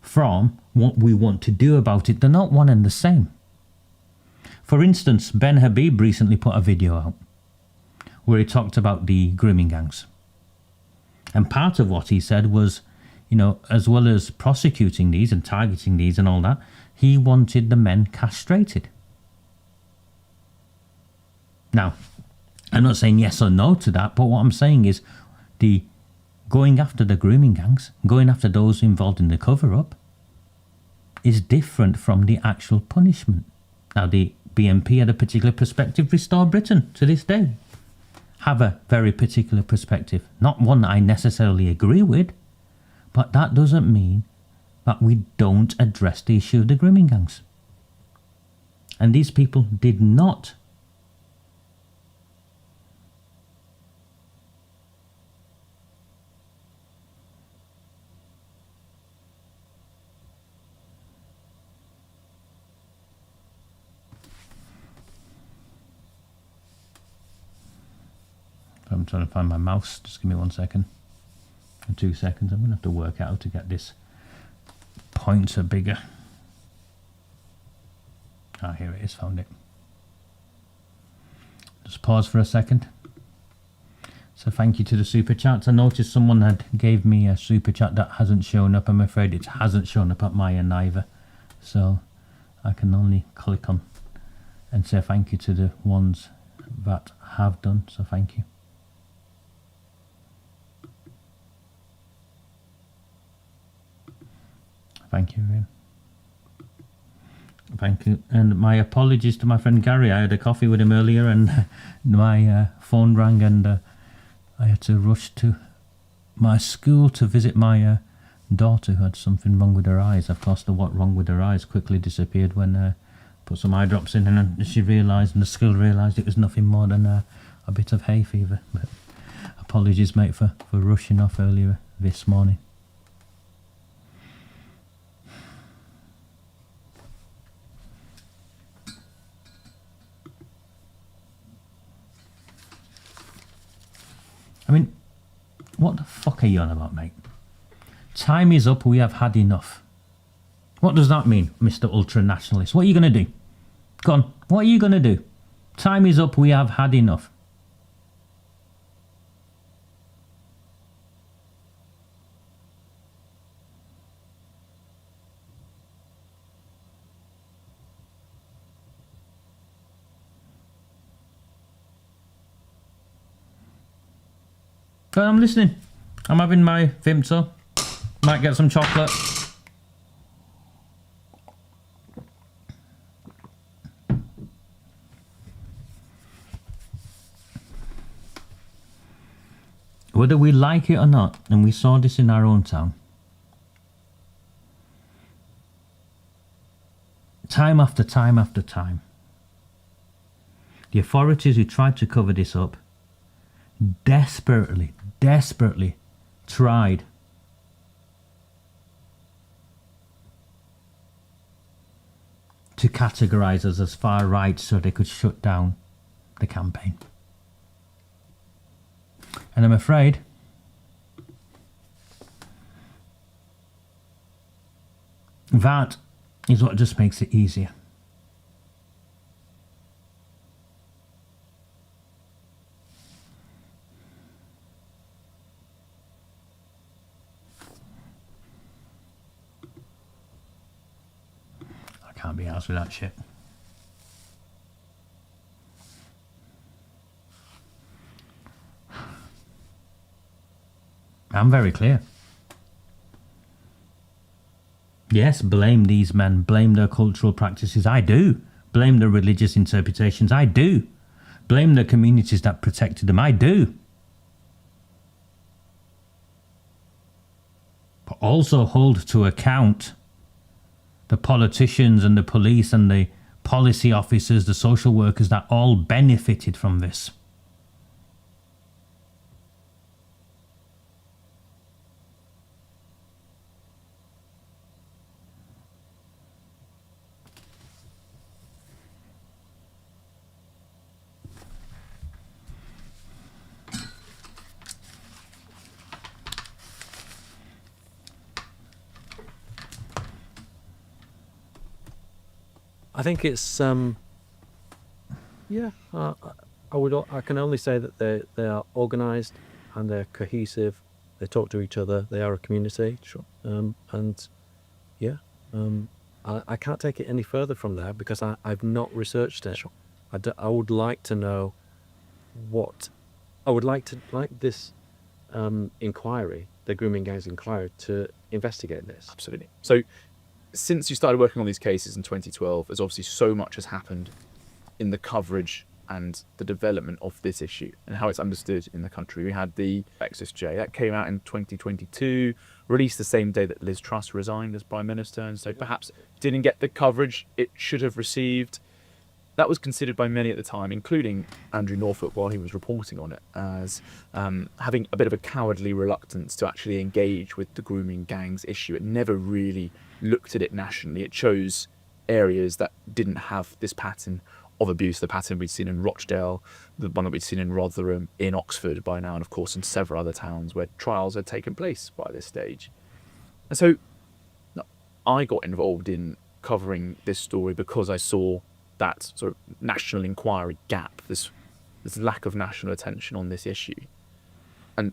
from what we want to do about it. They're not one and the same. For instance, Ben Habib recently put a video out where he talked about the grooming gangs. And part of what he said was, you know, as well as prosecuting these and targeting these and all that, he wanted the men castrated. Now, I'm not saying yes or no to that, but what I'm saying is the going after the grooming gangs, going after those involved in the cover-up, is different from the actual punishment. Now, the BNP had a particular perspective. Restore Britain, to this day, have a very particular perspective. Not one I necessarily agree with, but that doesn't mean that we don't address the issue of the grooming gangs. And these people did not I'm trying to find my mouse. Just give me 1 second. In 2 seconds. I'm going to have to work out how to get this pointer bigger. Ah, here it is. Found it. Just pause for a second. So thank you to the super chats. I noticed someone had gave me a super chat that hasn't shown up. I'm afraid it hasn't shown up at my end either. So I can only click on and say thank you to the ones that have done. So thank you. Thank you, Ian. Thank you. And my apologies to my friend Gary. I had a coffee with him earlier and my phone rang and I had to rush to my school to visit my daughter who had something wrong with her eyes. Of course, the what wrong with her eyes quickly disappeared when I put some eye drops in, and she realised, and the school realised it was nothing more than a bit of hay fever. But apologies, mate, for rushing off earlier this morning. I mean, what the fuck are you on about, mate? Time is up, we have had enough. What does that mean, Mr. Ultra-Nationalist? What are you going to do? Go on, what are you going to do? Time is up, we have had enough. I'm listening. I'm having my Vimto. Might get some chocolate. Whether we like it or not, and we saw this in our own town, time after time after time, the authorities who tried to cover this up desperately tried to categorise us as far right so they could shut down the campaign. And I'm afraid that is what just makes it easier. I can't be arsed with that shit. I'm very clear. Yes, blame these men, blame their cultural practices. I do. Blame their religious interpretations. I do. Blame the communities that protected them. I do. But also hold to account the politicians and the police and the policy officers, the social workers that all benefited from this. I think it's I can only say that they are organised and they're cohesive. They talk to each other. They are a community. Sure. I can't take it any further from there because I've not researched it. Sure. I would like to know what I would like this inquiry, the Grooming Gangs inquiry, to investigate this. Absolutely. So, since you started working on these cases in 2012, there's obviously so much has happened in the coverage and the development of this issue and how it's understood in the country. We had the XSJ that came out in 2022, released the same day that Liz Truss resigned as Prime Minister, and so perhaps didn't get the coverage it should have received. That was considered by many at the time, including Andrew Norfolk while he was reporting on it, as having a bit of a cowardly reluctance to actually engage with the grooming gangs issue. It never really looked at it nationally. It chose areas that didn't have this pattern of abuse, the pattern we'd seen in Rochdale, the one that we'd seen in Rotherham, in Oxford by now, and of course in several other towns where trials had taken place by this stage. And so I got involved in covering this story because I saw that sort of national inquiry gap, this lack of national attention on this issue. And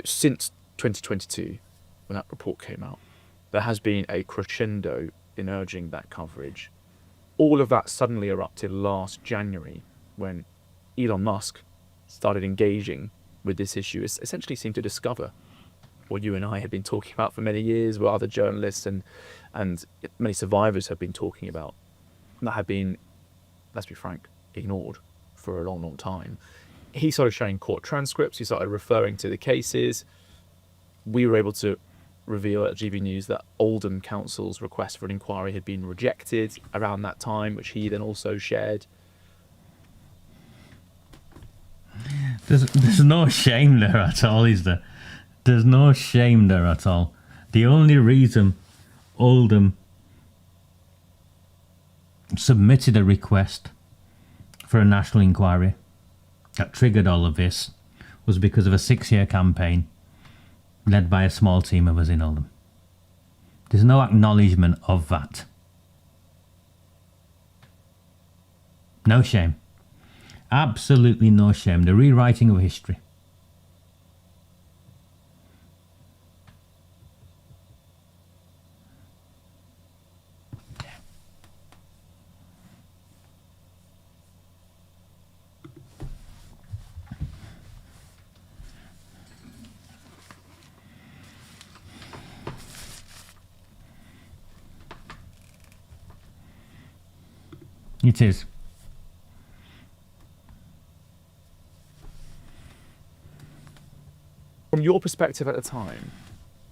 since 2022, when that report came out, there has been a crescendo in urging that coverage. All of that suddenly erupted last January when Elon Musk started engaging with this issue. It essentially seemed to discover what you and I had been talking about for many years, what other journalists and many survivors have been talking about, that had been, let's be frank, ignored for a long, long time. He started showing court transcripts, he started referring to the cases. We were able to reveal at GB News that Oldham Council's request for an inquiry had been rejected around that time, which he then also shared. There's no shame there at all, is there? There's no shame there at all. The only reason Oldham submitted a request for a national inquiry that triggered all of this was because of a 6-year campaign led by a small team of us in Oldham. There's no acknowledgement of that. No shame. Absolutely no shame. The rewriting of history. It is. From your perspective at the time,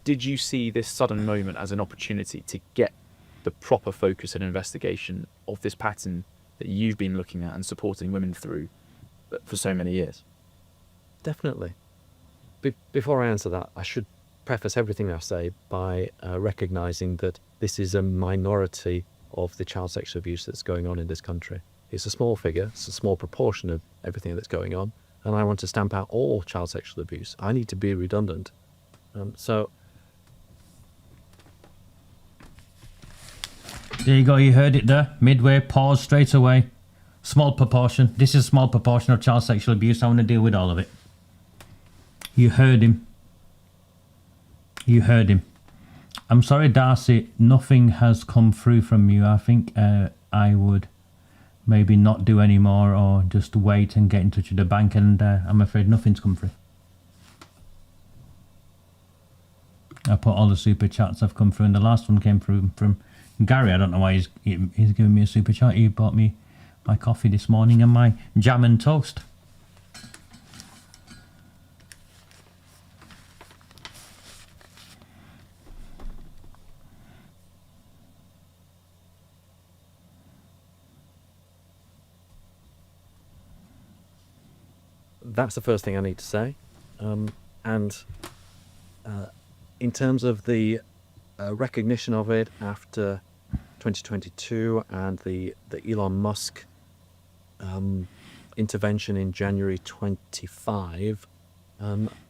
did you see this sudden moment as an opportunity to get the proper focus and investigation of this pattern that you've been looking at and supporting women through for so many years? Definitely. Before I answer that, I should preface everything I say by recognising that this is a minority of the child sexual abuse that's going on in this country. It's a small figure, it's a small proportion of everything that's going on, and I want to stamp out all child sexual abuse. I need to be redundant. So There you go, you heard it there. Midway, pause straight away. Small proportion. This is a small proportion of child sexual abuse. I want to deal with all of it. You heard him. You heard him. I'm sorry, Darcy, nothing has come through from you. I think I would maybe not do any more or just wait and get in touch with the bank, and I'm afraid nothing's come through. I put all the super chats have come through, and the last one came through from Gary. I don't know why he's giving me a super chat. He bought me my coffee this morning and my jam and toast. that's the first thing I need to say. In terms of the recognition of it after 2022 and the Elon Musk intervention in January 25,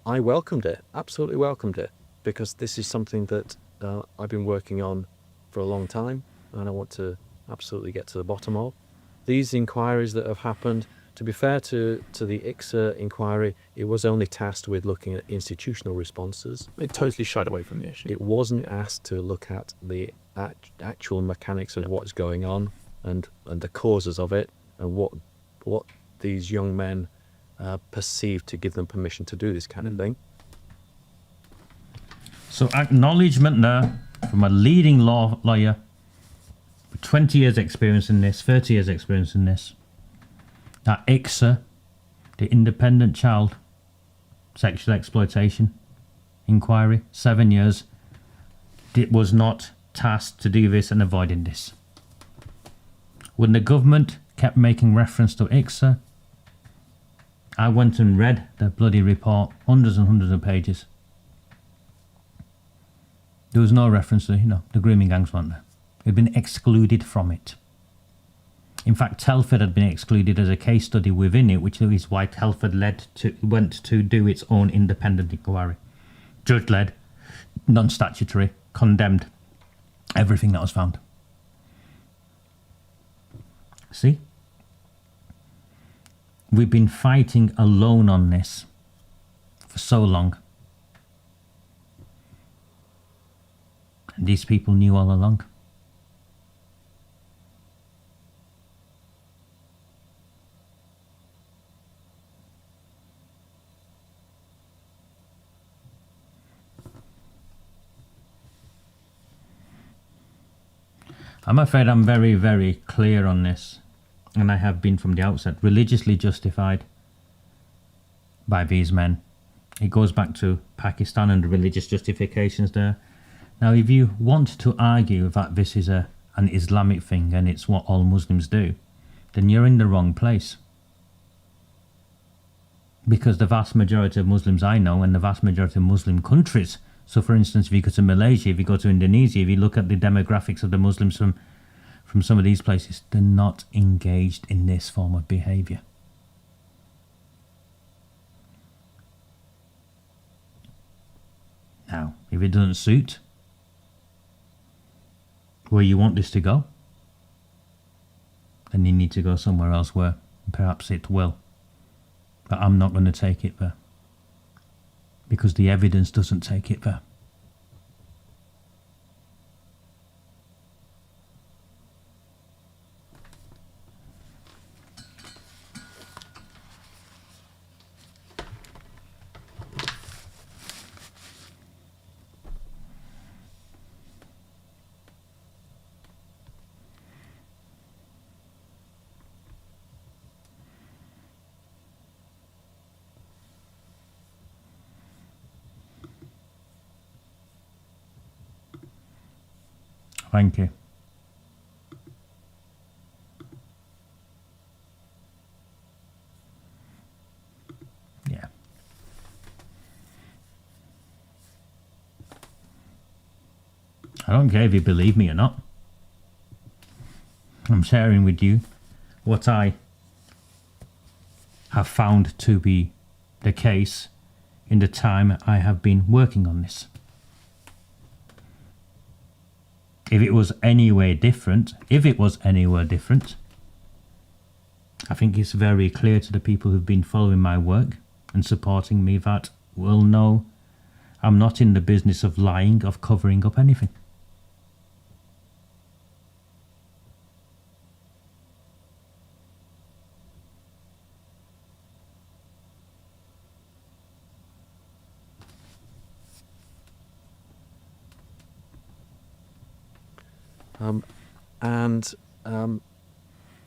I welcomed it, absolutely welcomed it, because this is something that I've been working on for a long time, and I want to absolutely get to the bottom of. These inquiries that have happened, to be fair to the ICSA inquiry, it was only tasked with looking at institutional responses. It totally shied away from the issue. It wasn't asked to look at the actual mechanics of what's going on and the causes of it, and what these young men perceive to give them permission to do this kind of thing. So acknowledgement there from a leading lawyer with 20 years experience in this, 30 years experience in this, that ICSA, the Independent Child Sexual Exploitation Inquiry, 7 years, it was not tasked to do this and avoiding this. When the government kept making reference to ICSA, I went and read the bloody report, hundreds and hundreds of pages. There was no reference to, the grooming gangs weren't there. They'd been excluded from it. In fact, Telford had been excluded as a case study within it, which is why Telford went to do its own independent inquiry. Judge-led, non-statutory, condemned everything that was found. See? We've been fighting alone on this for so long. And these people knew all along. I'm afraid I'm very, very clear on this, and I have been from the outset, religiously justified by these men. It goes back to Pakistan and the religious justifications there. Now, if you want to argue that this is an Islamic thing and it's what all Muslims do, then you're in the wrong place. Because the vast majority of Muslims I know, and the vast majority of Muslim countries, so for instance, if you go to Malaysia, if you go to Indonesia, if you look at the demographics of the Muslims from some of these places, they're not engaged in this form of behaviour. Now, if it doesn't suit where you want this to go, then you need to go somewhere else where perhaps it will. But I'm not going to take it there, because the evidence doesn't take it there. Thank you. Yeah. I don't care if you believe me or not. I'm sharing with you what I have found to be the case in the time I have been working on this. If it was anywhere different, I think it's very clear to the people who've been following my work and supporting me that will know I'm not in the business of lying, of covering up anything.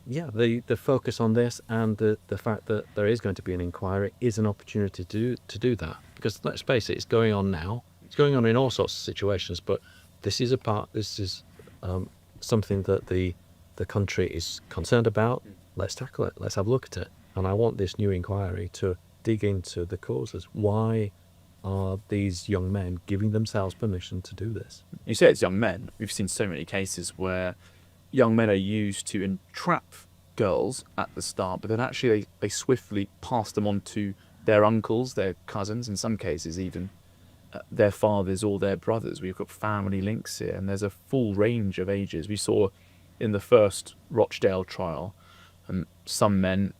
Yeah, the focus on this and the fact that there is going to be an inquiry is an opportunity to do that. Because let's face it, it's going on now. It's going on in all sorts of situations, but this is something that the country is concerned about. Let's tackle it. Let's have a look at it. And I want this new inquiry to dig into the causes. Why are these young men giving themselves permission to do this? You say it's young men. We've seen so many cases where young men are used to entrap girls at the start, but then actually they swiftly pass them on to their uncles, their cousins, in some cases even their fathers or their brothers. We've got family links here, and there's a full range of ages. We saw in the first Rochdale trial some men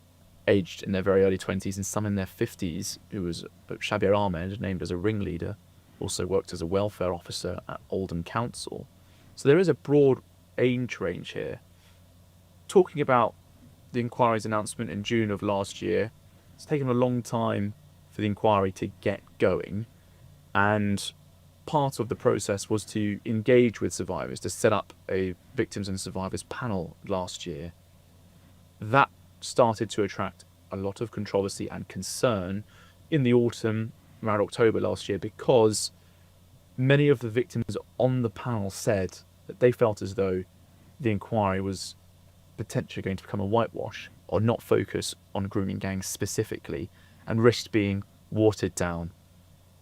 aged in their very early 20s and some in their 50s, who was Shabir Ahmed, named as a ringleader, also worked as a welfare officer at Oldham Council. So there is a broad age range here. Talking about the inquiry's announcement in June of last year, it's taken a long time for the inquiry to get going, and part of the process was to engage with survivors, to set up a victims and survivors panel last year. That started to attract a lot of controversy and concern in the autumn, around October last year, because many of the victims on the panel said that they felt as though the inquiry was potentially going to become a whitewash or not focus on grooming gangs specifically and risked being watered down.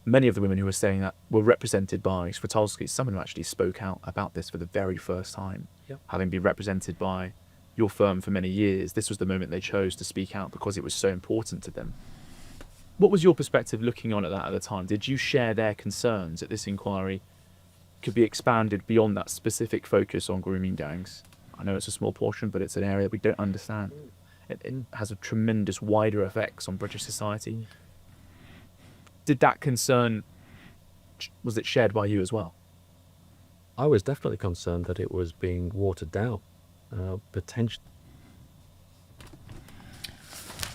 Many of the women who were saying that were represented by Svitolsky, someone who actually spoke out about this for the very first time. Yep. Having been represented by your firm for many years, this was the moment they chose to speak out because it was so important to them. What was your perspective looking on at that at the time? Did you share their concerns that this inquiry could be expanded beyond that specific focus on grooming gangs? I know it's a small portion, but it's an area we don't understand. It has a tremendous wider effects on British society. Did that concern, was it shared by you as well? I was definitely concerned that it was being watered down. Potentially.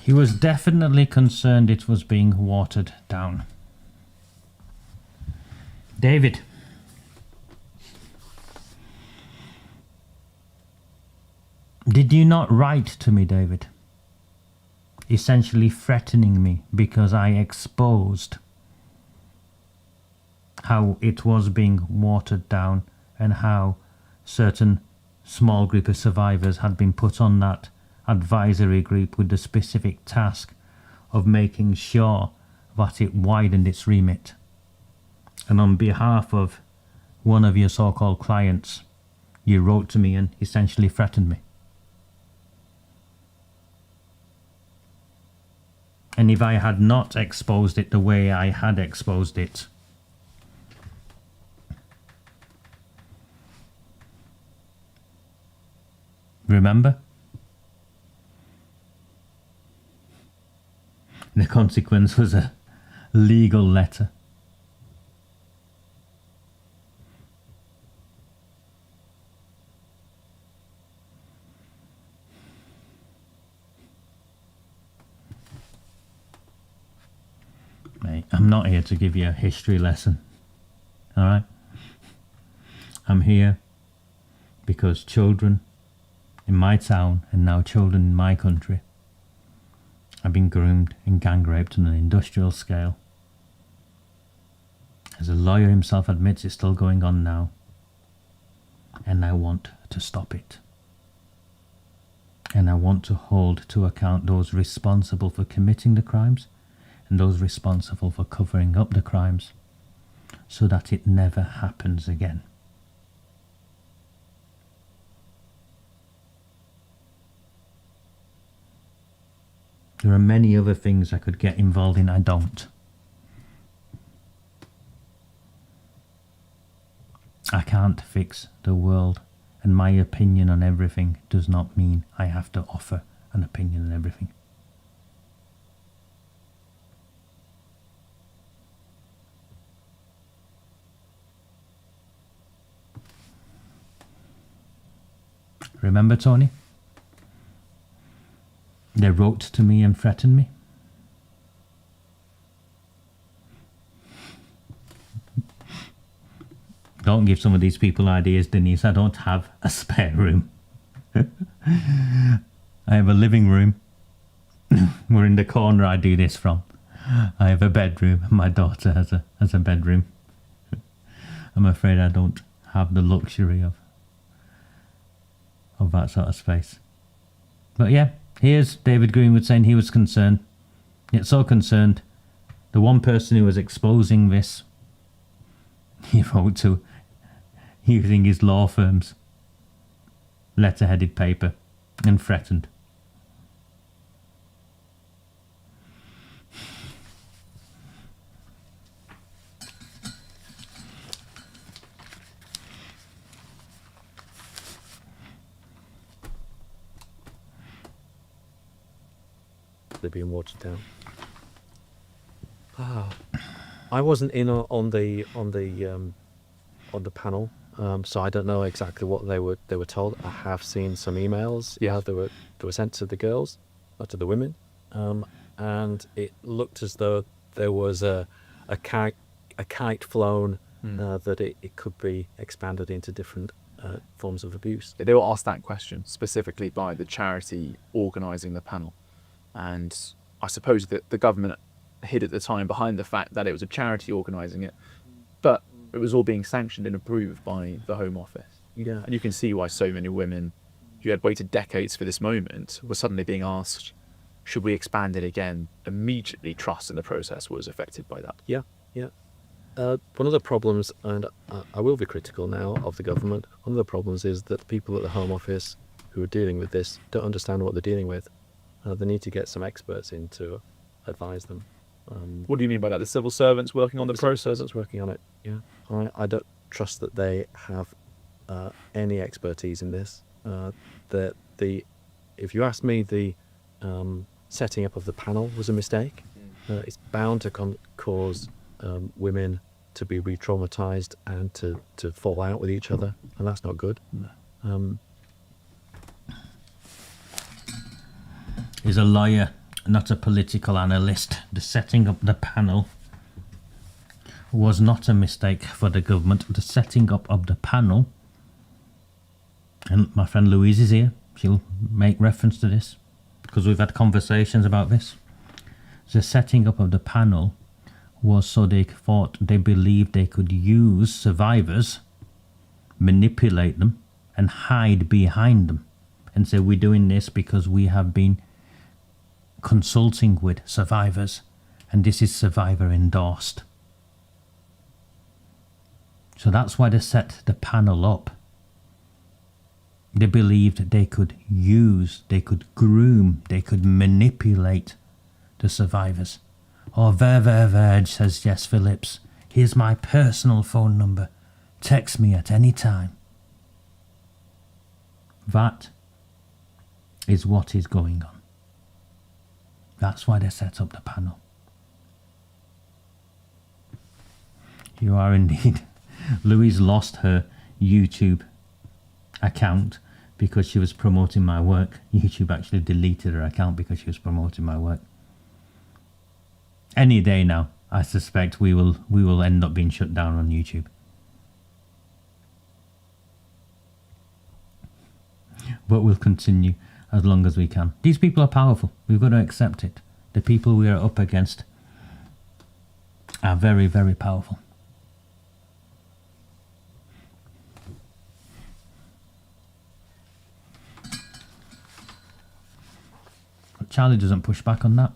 He was definitely concerned it was being watered down. David. Did you not write to me, David? Essentially threatening me because I exposed how it was being watered down and how certain small group of survivors had been put on that advisory group with the specific task of making sure that it widened its remit. And on behalf of one of your so-called clients, you wrote to me and essentially threatened me. And if I had not exposed it the way I had exposed it, remember? The consequence was a legal letter. Mate, I'm not here to give you a history lesson. Alright? I'm here because children in my town and now children in my country have been groomed and gang raped on an industrial scale. As a lawyer himself admits, it's still going on now. and I want to stop it. And I want to hold to account those responsible for committing the crimes and those responsible for covering up the crimes, so that it never happens again. There are many other things I could get involved in, I don't. I can't fix the world, and my opinion on everything does not mean I have to offer an opinion on everything. Remember, Tony? They wrote to me and threatened me. Don't give some of these people ideas, Denise. I don't have a spare room. I have a living room. We're in the corner I do this from. I have a bedroom. My daughter has a bedroom. I'm afraid I don't have the luxury of that sort of space. But yeah, here's David Greenwood saying he was concerned. Yet so concerned, the one person who was exposing this, he wrote to using his law firm's letter-headed paper and threatened. They're being watered down. I wasn't in on the panel, so I don't know exactly what they were told. I have seen some emails. Yeah. They were sent to the girls, or to the women, and it looked as though there was a kite flown that it could be expanded into different forms of abuse. They were asked that question specifically by the charity organising the panel. And I suppose that the government hid at the time behind the fact that it was a charity organising it, but it was all being sanctioned and approved by the Home Office. Yeah. And you can see why so many women who had waited decades for this moment were suddenly being asked, should we expand it again? Immediately trust in the process was affected by that. Yeah. One of the problems, and I will be critical now of the government, one of the problems is that the people at the Home Office who are dealing with this don't understand what they're dealing with. They need to get some experts in to advise them. What do you mean by that? The civil servants working on the process? That's working on it. Yeah, I don't trust that they have any expertise in this. If you ask me, the setting up of the panel was a mistake. It's bound to cause women to be re-traumatized and to fall out with each other, and that's not good. He's a lawyer, not a political analyst. The setting up the panel was not a mistake for the government. The setting up of the panel, and my friend Louise is here, she'll make reference to this because we've had conversations about this. The setting up of the panel was so they believed they could use survivors, manipulate them and hide behind them and say, we're doing this because we have been consulting with survivors and this is survivor endorsed. So that's why they set the panel up. They believed they could use, they could groom, they could manipulate the survivors. Oh, Verge, says Jess Phillips. Here's my personal phone number. Text me at any time. That is what is going on. That's why they set up the panel. You are indeed. Louise lost her YouTube account because she was promoting my work. YouTube actually deleted her account because she was promoting my work. Any day now, I suspect we will end up being shut down on YouTube. But we'll continue as long as we can. These people are powerful. We've got to accept it. The people we are up against are very, very powerful. Charlie doesn't push back on that.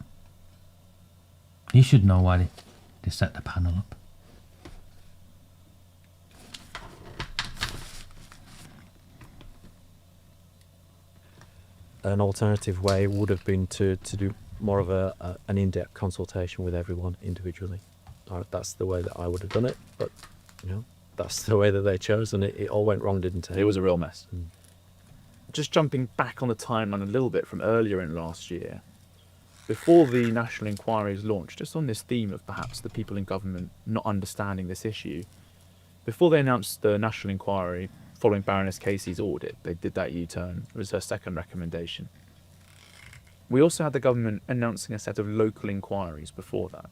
He should know why they set the panel up. An alternative way would have been to do more of an in-depth consultation with everyone individually. That's the way that I would have done it, but that's the way that they chose, and it all went wrong, didn't it? It was a real mess. Just jumping back on the timeline a little bit from earlier in last year, before the national inquiry is launched, just on this theme of perhaps the people in government not understanding this issue, before they announced the national inquiry following Baroness Casey's audit, they did that U-turn. It was her second recommendation. We also had the government announcing a set of local inquiries before that.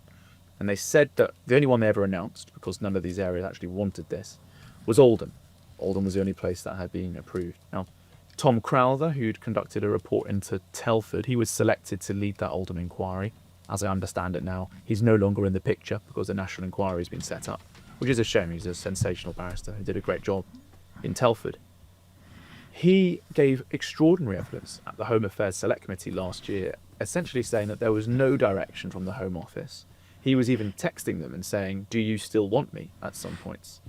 And they said that the only one they ever announced, because none of these areas actually wanted this, was Oldham. Oldham was the only place that had been approved. Now, Tom Crowther, who'd conducted a report into Telford, he was selected to lead that Oldham inquiry. As I understand it now, he's no longer in the picture because the national inquiry has been set up, which is a shame. He's a sensational barrister who did a great job in Telford. He gave extraordinary evidence at the Home Affairs Select Committee last year, essentially saying that there was no direction from the Home Office. He was even texting them and saying, "Do you still want me?" at some points.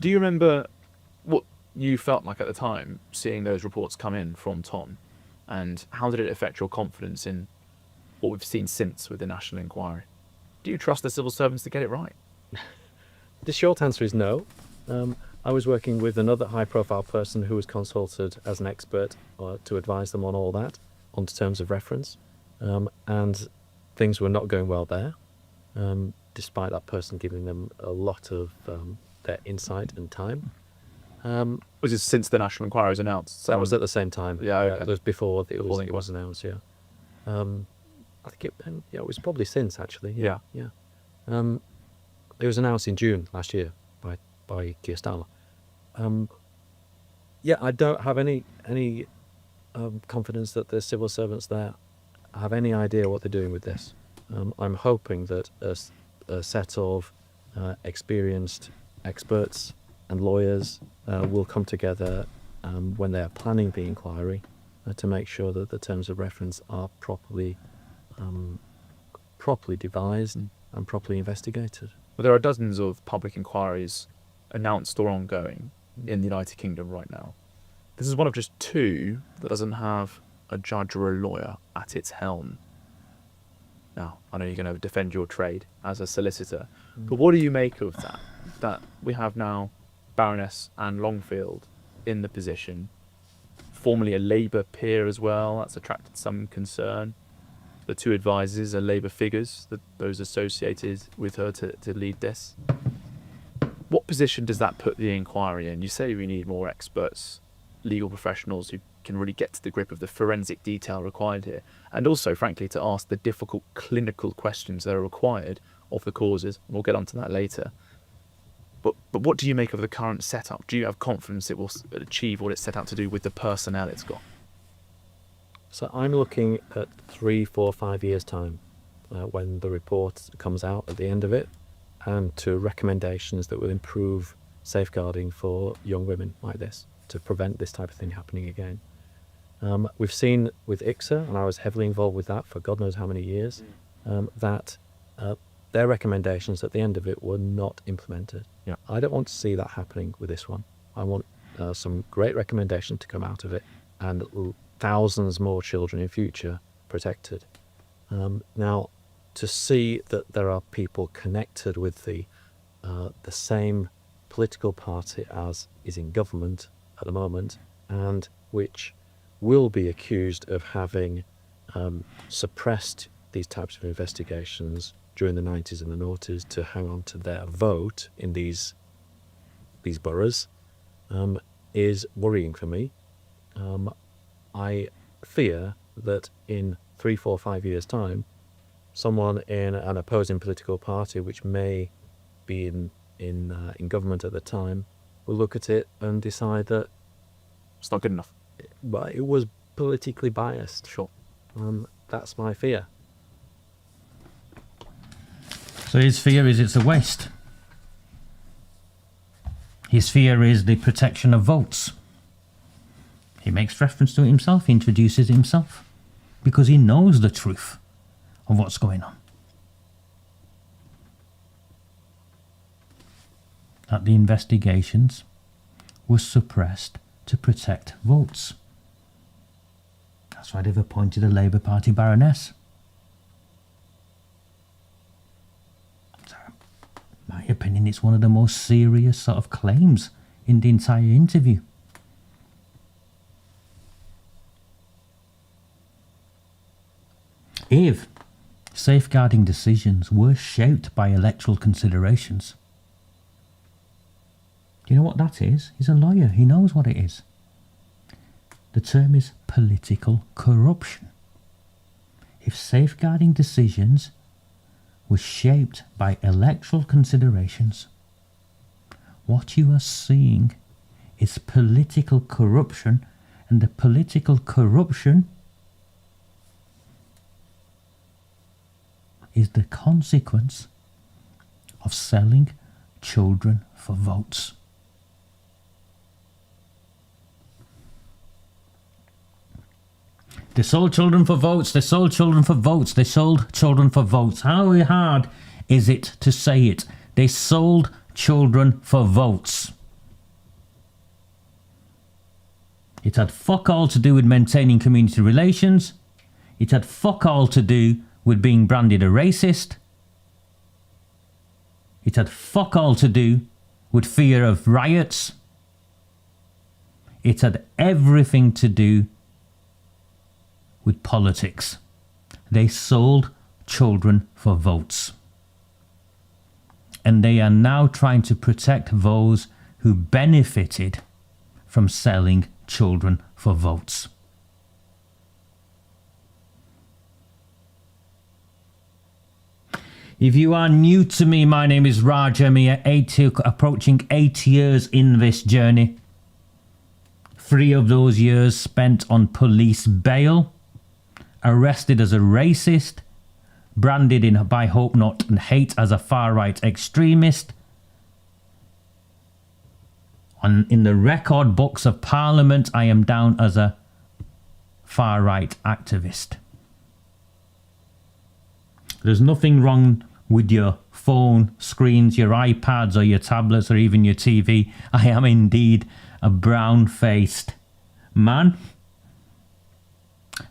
Do you remember what you felt like at the time, seeing those reports come in from Tom? And how did it affect your confidence in what we've seen since with the National Inquiry? Do you trust the civil servants to get it right? The short answer is no. I was working with another high-profile person who was consulted as an expert to advise them on all that, on terms of reference, and things were not going well there, despite that person giving them a lot of their insight and time. Was this since the National Inquiry was announced? That was at the same time. Yeah, okay. It was before it was announced, yeah. I think it was probably since, actually. Yeah. It was announced in June last year by Keir Starmer. I don't have any confidence that the civil servants there have any idea what they're doing with this. I'm hoping that a set of experienced experts and lawyers will come together when they are planning the inquiry to make sure that the terms of reference are properly devised and properly investigated. Well, there are dozens of public inquiries announced or ongoing in the United Kingdom right now. This is one of just two that doesn't have a judge or a lawyer at its helm. Now, I know you're going to defend your trade as a solicitor, but what do you make of that? That we have now Baroness Anne Longfield in the position, formerly a Labour peer as well. That's attracted some concern. The two advisors are Labour figures, those associated with her to lead this. What position does that put the inquiry in? You say we need more experts, legal professionals who can really get to the grip of the forensic detail required here, and also, frankly, to ask the difficult clinical questions that are required of the causes. We'll get onto that later. But what do you make of the current setup? Do you have confidence it will achieve what it's set out to do with the personnel it's got? So I'm looking at 3, 4, 5 years' time when the report comes out at the end of it, and to recommendations that will improve safeguarding for young women like this, to prevent this type of thing happening again. We've seen with ICSA, and I was heavily involved with that for God knows how many years, that their recommendations at the end of it were not implemented. Yeah. I don't want to see that happening with this one. I want some great recommendation to come out of it, and thousands more children in future protected. Now, to see that there are people connected with the same political party as is in government at the moment, and which will be accused of having suppressed these types of investigations during the 90s and the noughties to hang on to their vote in these boroughs, is worrying for me. I fear that in 3, 4, 5 years' time, someone in an opposing political party, which may be in government at the time, will look at it and decide that It's not good enough. But it was politically biased. Sure. That's my fear. So his fear is it's a waste. His fear is the protection of votes. He makes reference to it himself, he introduces himself. because he knows the truth of what's going on. That the investigations were suppressed to protect votes. That's why they've appointed a Labour Party baroness. So, in my opinion, it's one of the most serious sort of claims in the entire interview. If safeguarding decisions were shaped by electoral considerations, do you know what that is? He's a lawyer, he knows what it is. The term is political corruption. If safeguarding decisions were shaped by electoral considerations, what you are seeing is political corruption, and the political corruption is the consequence of selling children for votes. They sold children for votes, they sold children for votes, they sold children for votes. How hard is it to say it? They sold children for votes. It had fuck all to do with maintaining community relations. It had fuck all to do with being branded a racist. It had fuck all to do with fear of riots. It had everything to do with politics. They sold children for votes. And they are now trying to protect those who benefited from selling children for votes. If you are new to me, my name is Raj. I'm approaching 8 years in this journey. 3 of those years spent on police bail, arrested as a racist, branded by Hope Not and Hate as a far-right extremist. In the record books of Parliament, I am down as a far-right activist. There's nothing wrong with your phone screens, your iPads or your tablets or even your TV. I am indeed a brown-faced man.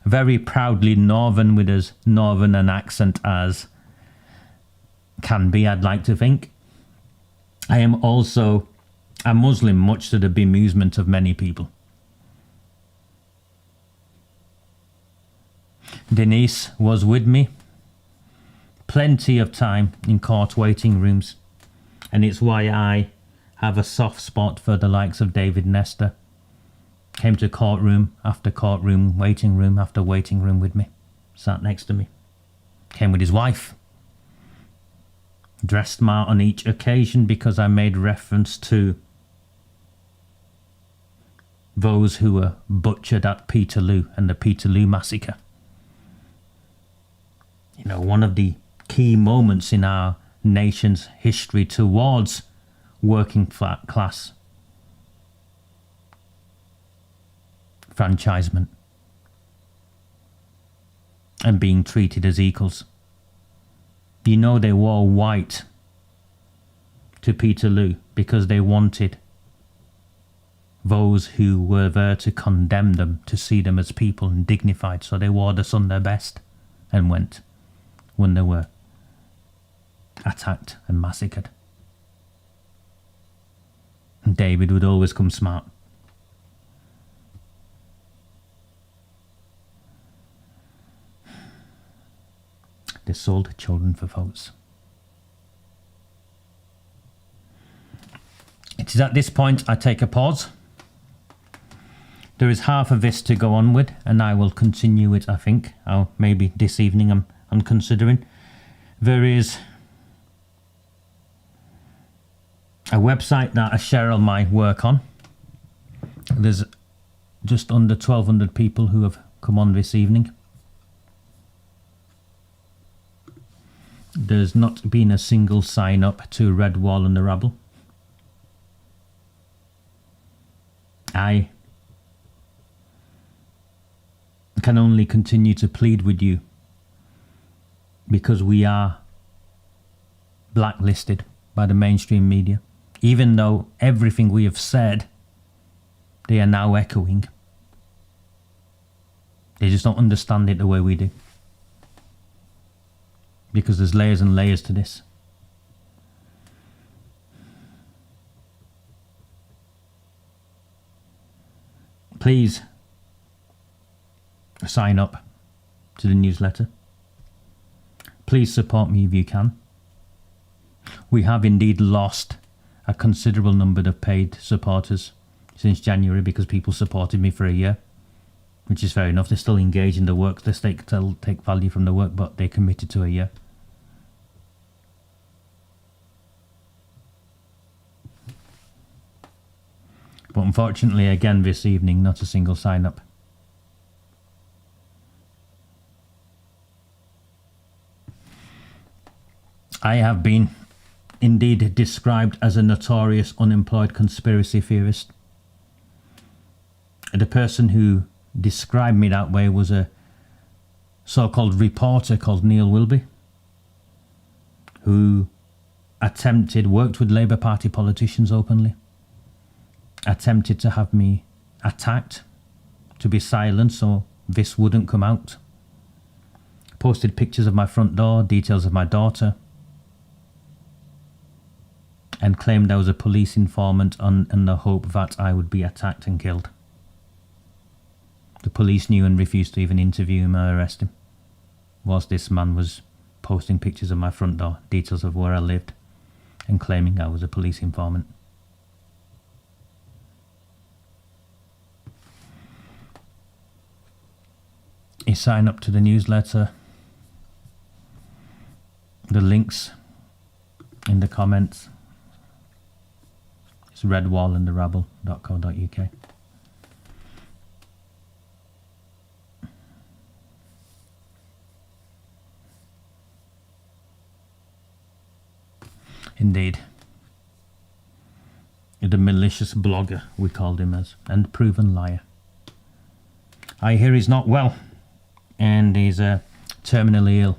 Very proudly northern, with as northern an accent as can be, I'd like to think. I am also a Muslim, much to the bemusement of many people. Denise was with me plenty of time in court waiting rooms, and it's why I have a soft spot for the likes of David Nestor. Came to courtroom after courtroom, waiting room after waiting room with me, sat next to me. Came with his wife. Dressed smart on each occasion because I made reference to those who were butchered at Peterloo and the Peterloo massacre. You know, one of the key moments in our nation's history towards working class franchisement and being treated as equals. You know, they wore white to Peterloo because they wanted those who were there to condemn them to see them as people and dignified, so they wore the sun their best and went when they were attacked and massacred. And David would always come smart. They sold children for votes. It is at this point I take a pause. There is half of this to go on with, and I will continue it, I think. Maybe this evening I'm considering. There is a website that I share all my work on. There's just under 1,200 people who have come on this evening. There's not been a single sign up to Red Wall and the Rabble. I can only continue to plead with you, because we are blacklisted by the mainstream media. Even though everything we have said, they are now echoing. They just don't understand it the way we do. Because there's layers and layers to this. Please sign up to the newsletter. Please support me if you can. We have indeed lost a considerable number of paid supporters since January because people supported me for a year, which is fair enough. They're still engaged in the work. They still take value from the work, but they committed to a year. But unfortunately, again this evening, not a single sign up. I have been indeed described as a notorious unemployed conspiracy theorist. The person who described me that way was a so-called reporter called Neil Wilby, who worked with Labour Party politicians openly, attempted to have me attacked, to be silent so this wouldn't come out, posted pictures of my front door, details of my daughter, and claimed I was a police informant in the hope that I would be attacked and killed. The police knew and refused to even interview him or arrest him, whilst this man was posting pictures of my front door, details of where I lived, and claiming I was a police informant. You sign up to the newsletter. The links in the comments. It's redwallandrabble.co.uk. Indeed. The malicious blogger, we called him as, and proven liar. I hear he's not well, and he's terminally ill.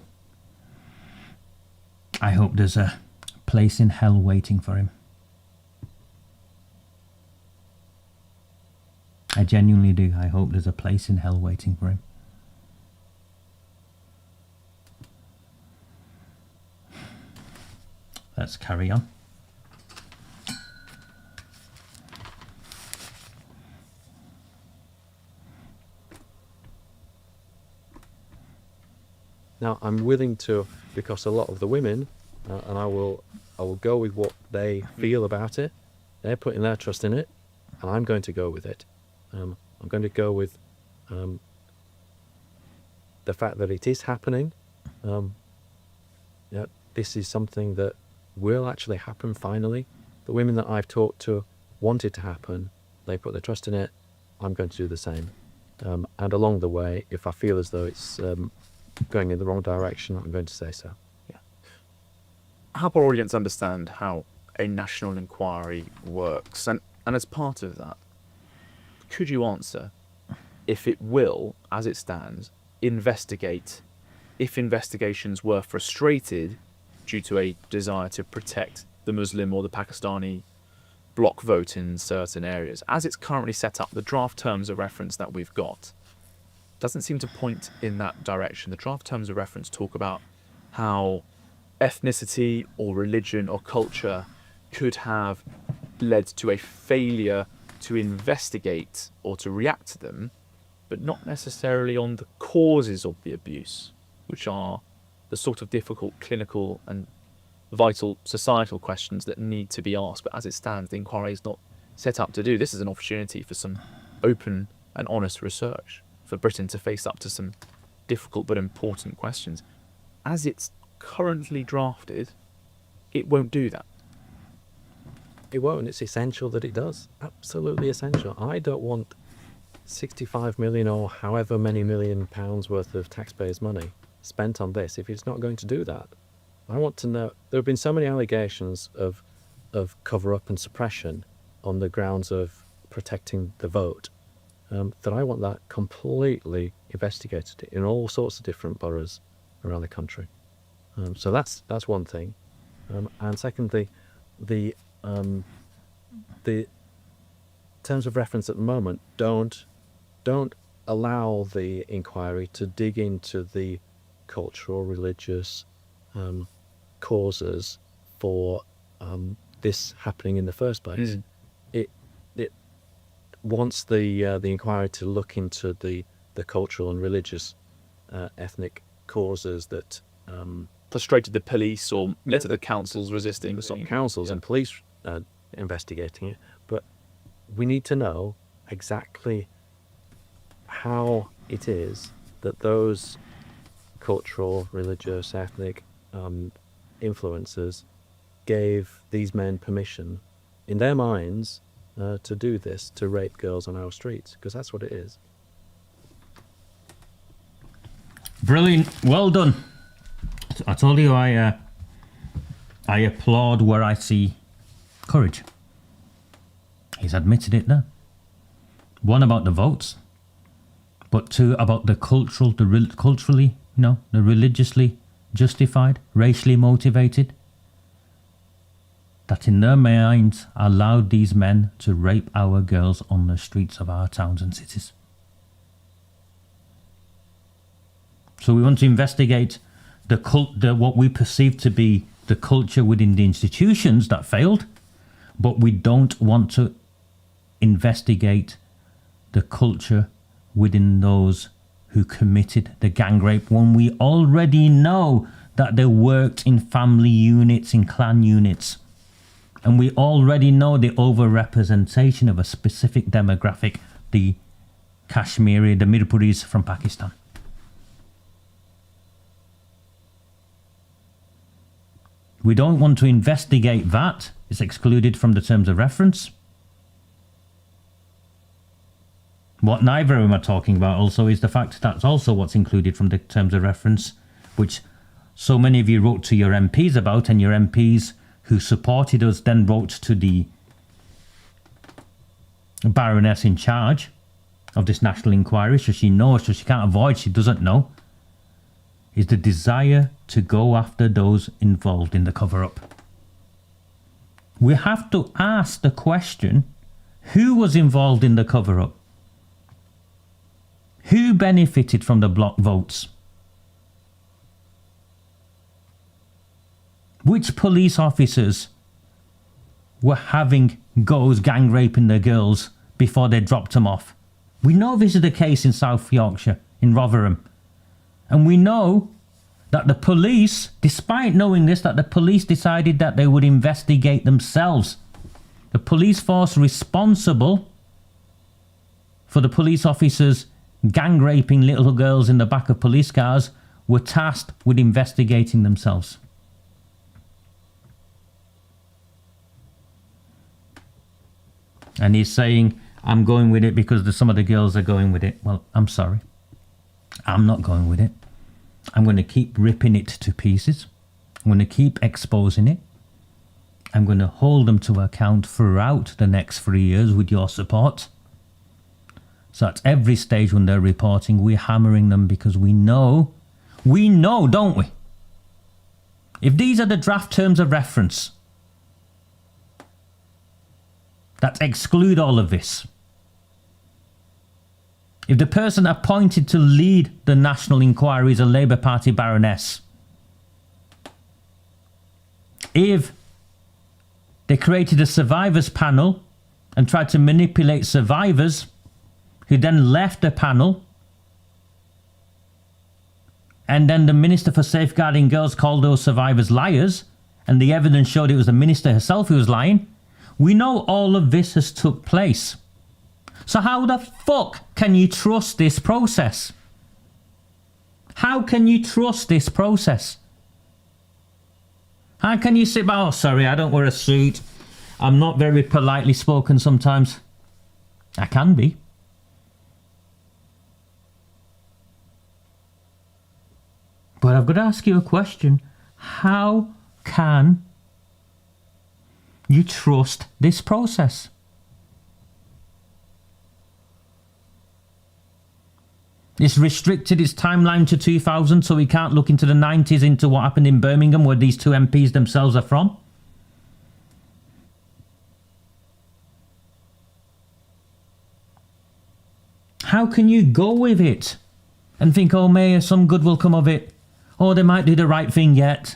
I hope there's a place in hell waiting for him. I genuinely do. I hope there's a place in hell waiting for him. Let's carry on. Now I'm willing to, because a lot of the women, and I will go with what they feel about it. They're putting their trust in it, and I'm going to go with it. I'm going to go with the fact that it is happening. This is something that will actually happen finally. The women that I've talked to want it to happen. They put their trust in it. I'm going to do the same. And along the way, if I feel as though it's going in the wrong direction, I'm going to say so. Yeah. Help our audience understand how a national inquiry works, and as part of that, could you answer if it will, as it stands, investigate if investigations were frustrated due to a desire to protect the Muslim or the Pakistani bloc vote in certain areas? As it's currently set up, the draft terms of reference that we've got doesn't seem to point in that direction. The draft terms of reference talk about how ethnicity or religion or culture could have led to a failure to investigate or to react to them, but not necessarily on the causes of the abuse, which are the sort of difficult clinical and vital societal questions that need to be asked. But as it stands, the inquiry is not set up to do. This is an opportunity for some open and honest research, for Britain to face up to some difficult but important questions. As it's currently drafted, it won't do that. It won't. It's essential that it does. Absolutely essential. I don't want 65 million or however many million pounds worth of taxpayers' money spent on this if it's not going to do that. I want to know. There have been so many allegations of cover-up and suppression on the grounds of protecting the vote. that I want that completely investigated in all sorts of different boroughs around the country. So that's one thing. And secondly, the terms of reference at the moment don't allow the inquiry to dig into the cultural, religious causes for this happening in the first place. It wants the inquiry to look into the cultural and religious ethnic causes that Frustrated the police or led to the councils resisting. some councils and police investigating it, but we need to know exactly how it is that those cultural, religious, ethnic influences gave these men permission in their minds to do this, to rape girls on our streets, because that's what it is. Brilliant. Well done. I told you I applaud where I see courage. He's admitted it there. One, about the votes, but two, about the culturally, the religiously justified, racially motivated, that in their minds allowed these men to rape our girls on the streets of our towns and cities. So we want to investigate what we perceive to be the culture within the institutions that failed, but we don't want to investigate the culture within those who committed the gang rape when we already know that they worked in family units, in clan units. And we already know the overrepresentation of a specific demographic, the Kashmiri, the Mirpuris from Pakistan. We don't want to investigate that. It's excluded from the terms of reference. What neither of them are talking about also is the fact that's also what's included from the terms of reference, which so many of you wrote to your MPs about, and your MPs who supported us then wrote to the Baroness in charge of this national inquiry, so she knows, so she can't avoid, she doesn't know, is the desire to go after those involved in the cover-up. We have to ask the question, who was involved in the cover-up? Who benefited from the block votes? Which police officers were having goes gang raping the girls before they dropped them off? We know this is the case in South Yorkshire, in Rotherham. And we know that the police, despite knowing this, that the police decided that they would investigate themselves. The police force responsible for the police officers gang raping little girls in the back of police cars were tasked with investigating themselves. And he's saying, I'm going with it because some of the girls are going with it. Well, I'm sorry. I'm not going with it. I'm going to keep ripping it to pieces. I'm going to keep exposing it. I'm going to hold them to account throughout the next 3 years with your support. So at every stage when they're reporting, we're hammering them because we know, don't we? If these are the draft terms of reference that exclude all of this, if the person appointed to lead the national inquiry is a Labour Party baroness, if they created a survivors panel and tried to manipulate survivors who then left the panel, and then the Minister for Safeguarding Girls called those survivors liars, and the evidence showed it was the minister herself who was lying, we know all of this has took place. So how the fuck can you trust this process? How can you trust this process? How can you say, oh, sorry, I don't wear a suit. I'm not very politely spoken sometimes. I can be. But I've got to ask you a question. How can you trust this process? It's restricted its timeline to 2000, so we can't look into the 90s into what happened in Birmingham, where these two MPs themselves are from. How can you go with it and think, oh, may some good will come of it? Oh, they might do the right thing yet.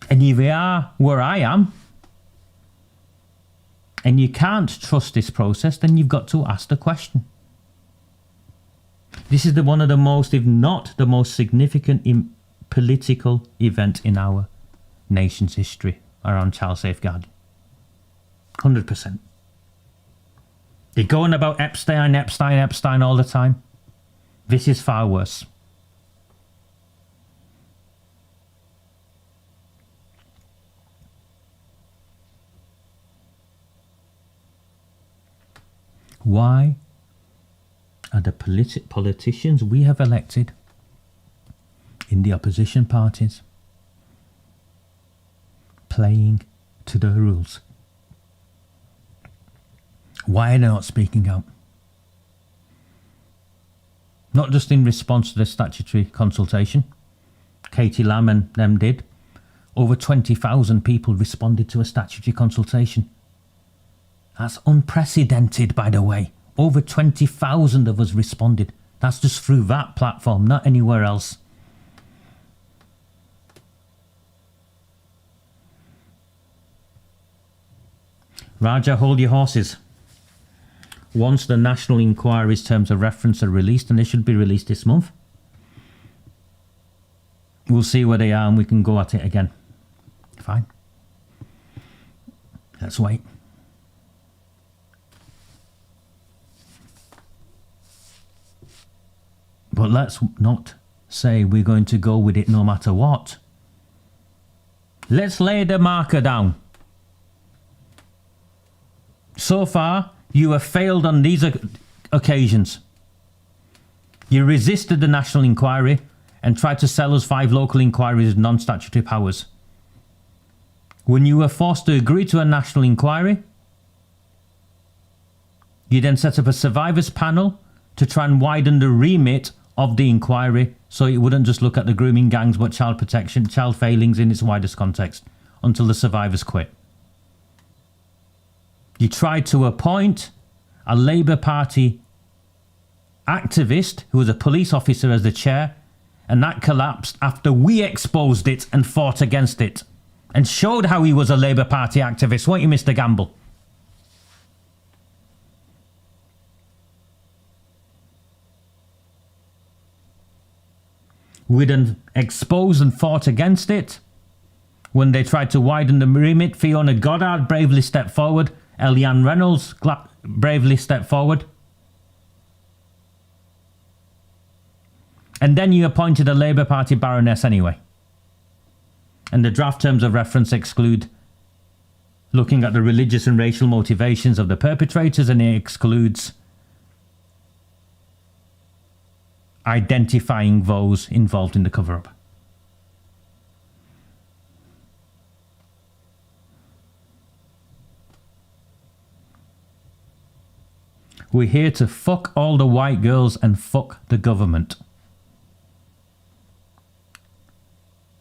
And if you are where I am, and you can't trust this process, then you've got to ask the question. This is one of the most, if not the most significant political event in our nation's history around child safeguarding. 100%. They're going about Epstein all the time. This is far worse. Why are the politicians we have elected in the opposition parties playing to the rules? Why are they not speaking out? Not just in response to the statutory consultation. Katie Lamb and them did. Over 20,000 people responded to a statutory consultation. That's unprecedented, by the way. Over 20,000 of us responded. That's just through that platform, not anywhere else. Raja, hold your horses. Once the National Inquiry's terms of reference are released, and they should be released this month, we'll see where they are and we can go at it again. Fine. Let's wait. But let's not say we're going to go with it no matter what. Let's lay the marker down. So far, you have failed on these occasions. You resisted the National Inquiry and tried to sell us 5 local inquiries with non-statutory powers. When you were forced to agree to a National Inquiry, you then set up a survivors panel to try and widen the remit of the inquiry so it wouldn't just look at the grooming gangs but child protection, child failings in its widest context, until the survivors quit. You tried to appoint a Labour Party activist who was a police officer as the chair, and that collapsed after we exposed it and fought against it and showed how he was a Labour Party activist, weren't you, Mr. Gamble? We then exposed and fought against it when they tried to widen the remit. Fiona Goddard bravely stepped forward. Eliane Reynolds bravely stepped forward. And then you appointed a Labour Party baroness anyway. And the draft terms of reference exclude looking at the religious and racial motivations of the perpetrators, and it excludes identifying those involved in the cover-up. We're here to fuck all the white girls and fuck the government.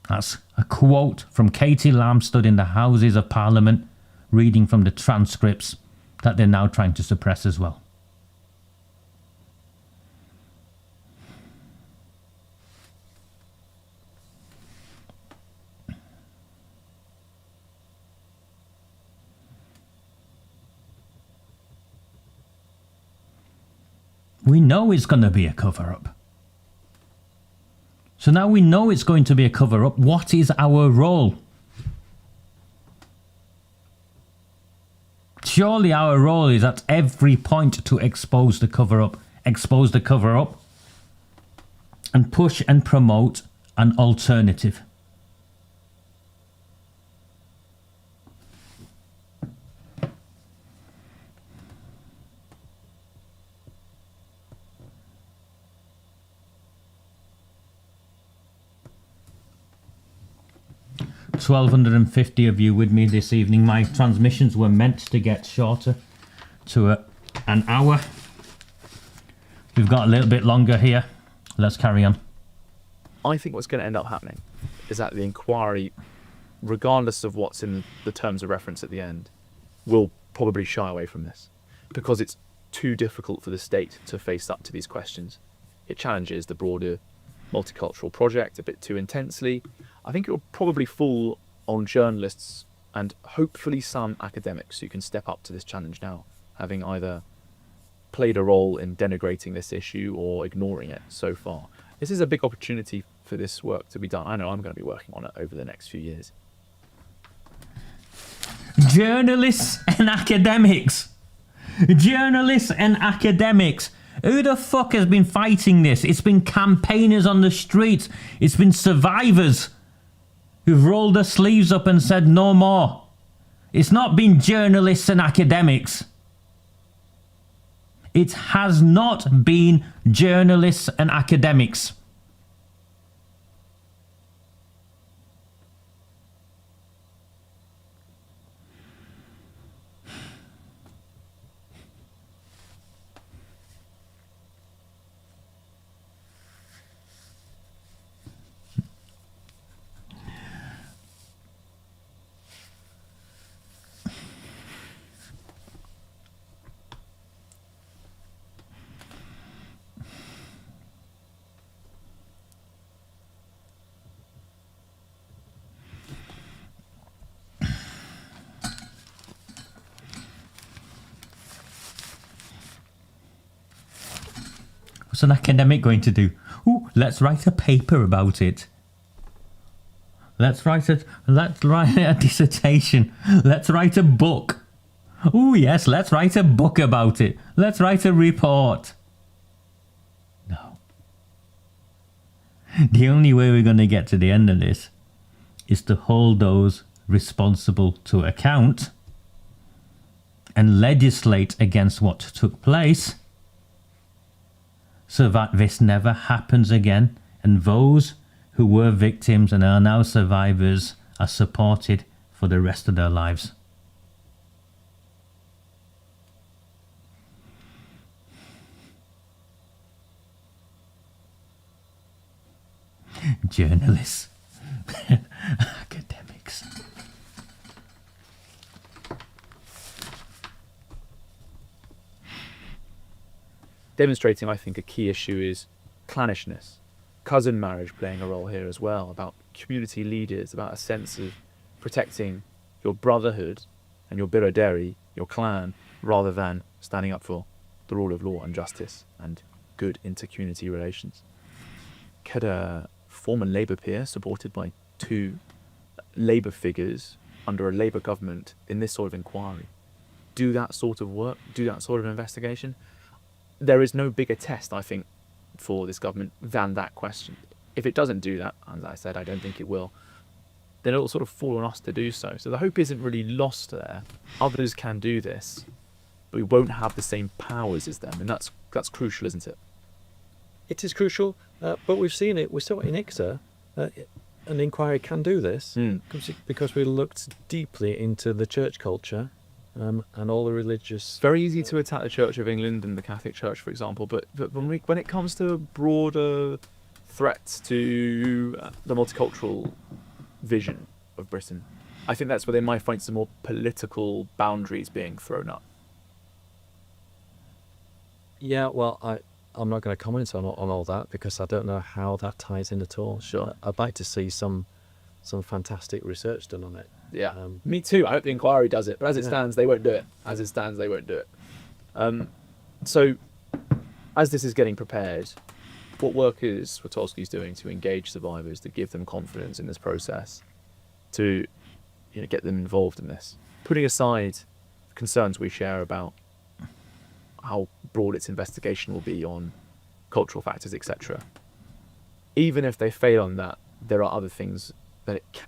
That's a quote from Katie Lamb, stood in the Houses of Parliament, reading from the transcripts that they're now trying to suppress as well. We know it's going to be a cover-up. So now we know it's going to be a cover-up. What is our role? Surely our role is at every point to expose the cover-up, and push and promote an alternative. 1,250 of you with me this evening. My transmissions were meant to get shorter to an hour. We've got a little bit longer here. Let's carry on. I think what's going to end up happening is that the inquiry, regardless of what's in the terms of reference at the end, will probably shy away from this because it's too difficult for the state to face up to these questions. It challenges the broader multicultural project a bit too intensely. I think it will probably fall on journalists and hopefully some academics who can step up to this challenge now, having either played a role in denigrating this issue or ignoring it so far. This is a big opportunity for this work to be done. I know I'm going to be working on it over the next few years. Journalists and academics. Journalists and academics. Who the fuck has been fighting this? It's been campaigners on the streets. It's been survivors who've rolled their sleeves up and said no more. It's not been journalists and academics. It has not been journalists and academics. What's an academic going to do? Ooh, let's write a paper about it. Let's write a dissertation. Let's write a book. Oh yes, let's write a book about it. Let's write a report. No. The only way we're going to get to the end of this is to hold those responsible to account and legislate against what took place, so that this never happens again, and those who were victims and are now survivors are supported for the rest of their lives. Journalists, academics. Demonstrating, I think, a key issue is clannishness, cousin marriage playing a role here as well, about community leaders, about a sense of protecting your brotherhood and your biroderi, your clan, rather than standing up for the rule of law and justice and good inter-community relations. Could a former Labour peer, supported by two Labour figures under a Labour government in this sort of inquiry, do that sort of work, do that sort of investigation? There is no bigger test, I think, for this government than that question. If it doesn't do that, as I said, I don't think it will, then it'll sort of fall on us to do so. So the hope isn't really lost there. Others can do this, but we won't have the same powers as them, and that's crucial, isn't it? It is crucial, but we've seen it. We saw it in ICTA. An inquiry can do this because we looked deeply into the church culture and all the religious. Very easy to attack the Church of England and the Catholic Church, for example, but when it comes to broader threats to the multicultural vision of Britain, I think that's where they might find some more political boundaries being thrown up. Yeah, well, I'm not going to comment on all that because I don't know how that ties in at all. Sure. I'd like to see some fantastic research done on it. Yeah, me too. I hope the inquiry does it, but as it stands, they won't do it. As it stands, they won't do it. So, as this is getting prepared, what work is Rotowski's doing to engage survivors, to give them confidence in this process, to get them involved in this? Putting aside the concerns we share about how broad its investigation will be on cultural factors, etc. Even if they fail on that, there are other things that it can.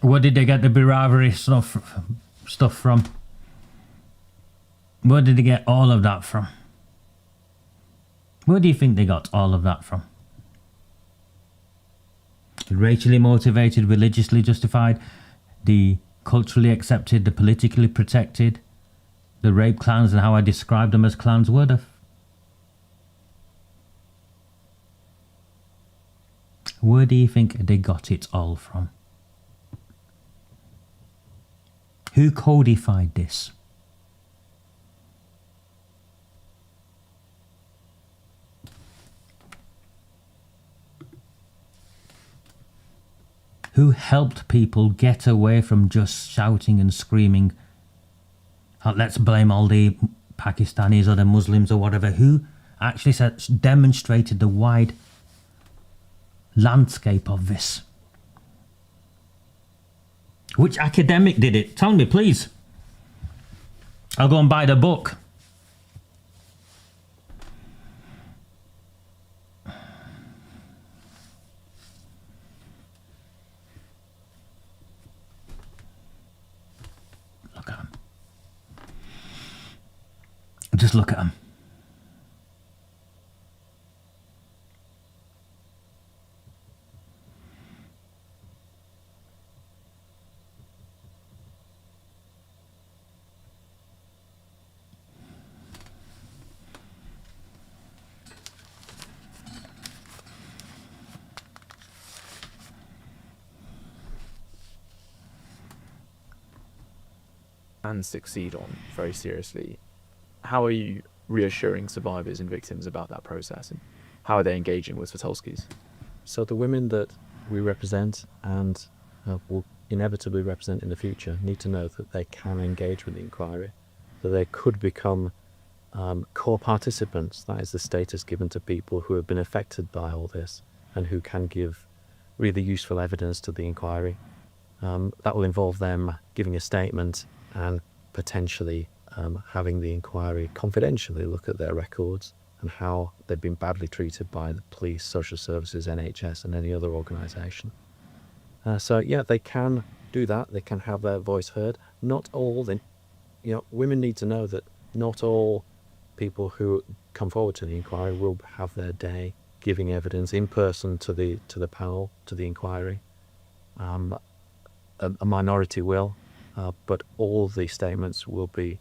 Where did they get the Biraveri stuff from? Where did they get all of that from? Where do you think they got all of that from? the racially motivated, religiously justified, the culturally accepted, the politically protected, the rape clans, and how I described them as clans. Where do you think they got it all from? Who codified this? Who helped people get away from just shouting and screaming, let's blame all the Pakistanis or the Muslims or whatever? Who actually demonstrated the wide landscape of this? Which academic did it? Tell me, please. I'll go and buy the book. Look at them. Just look at them. And succeed on very seriously. How are you reassuring survivors and victims about that process, and how are they engaging with Svitolskis? So the women that we represent and will inevitably represent in the future need to know that they can engage with the inquiry, that they could become core participants. That is the status given to people who have been affected by all this and who can give really useful evidence to the inquiry. That will involve them giving a statement and potentially having the inquiry confidentially look at their records and how they've been badly treated by the police, social services, NHS and any other organisation. So yeah, they can do that. They can have their voice heard. Not all, women need to know that not all people who come forward to the inquiry will have their day giving evidence in person to the panel, to the inquiry. A minority will. But all the statements will be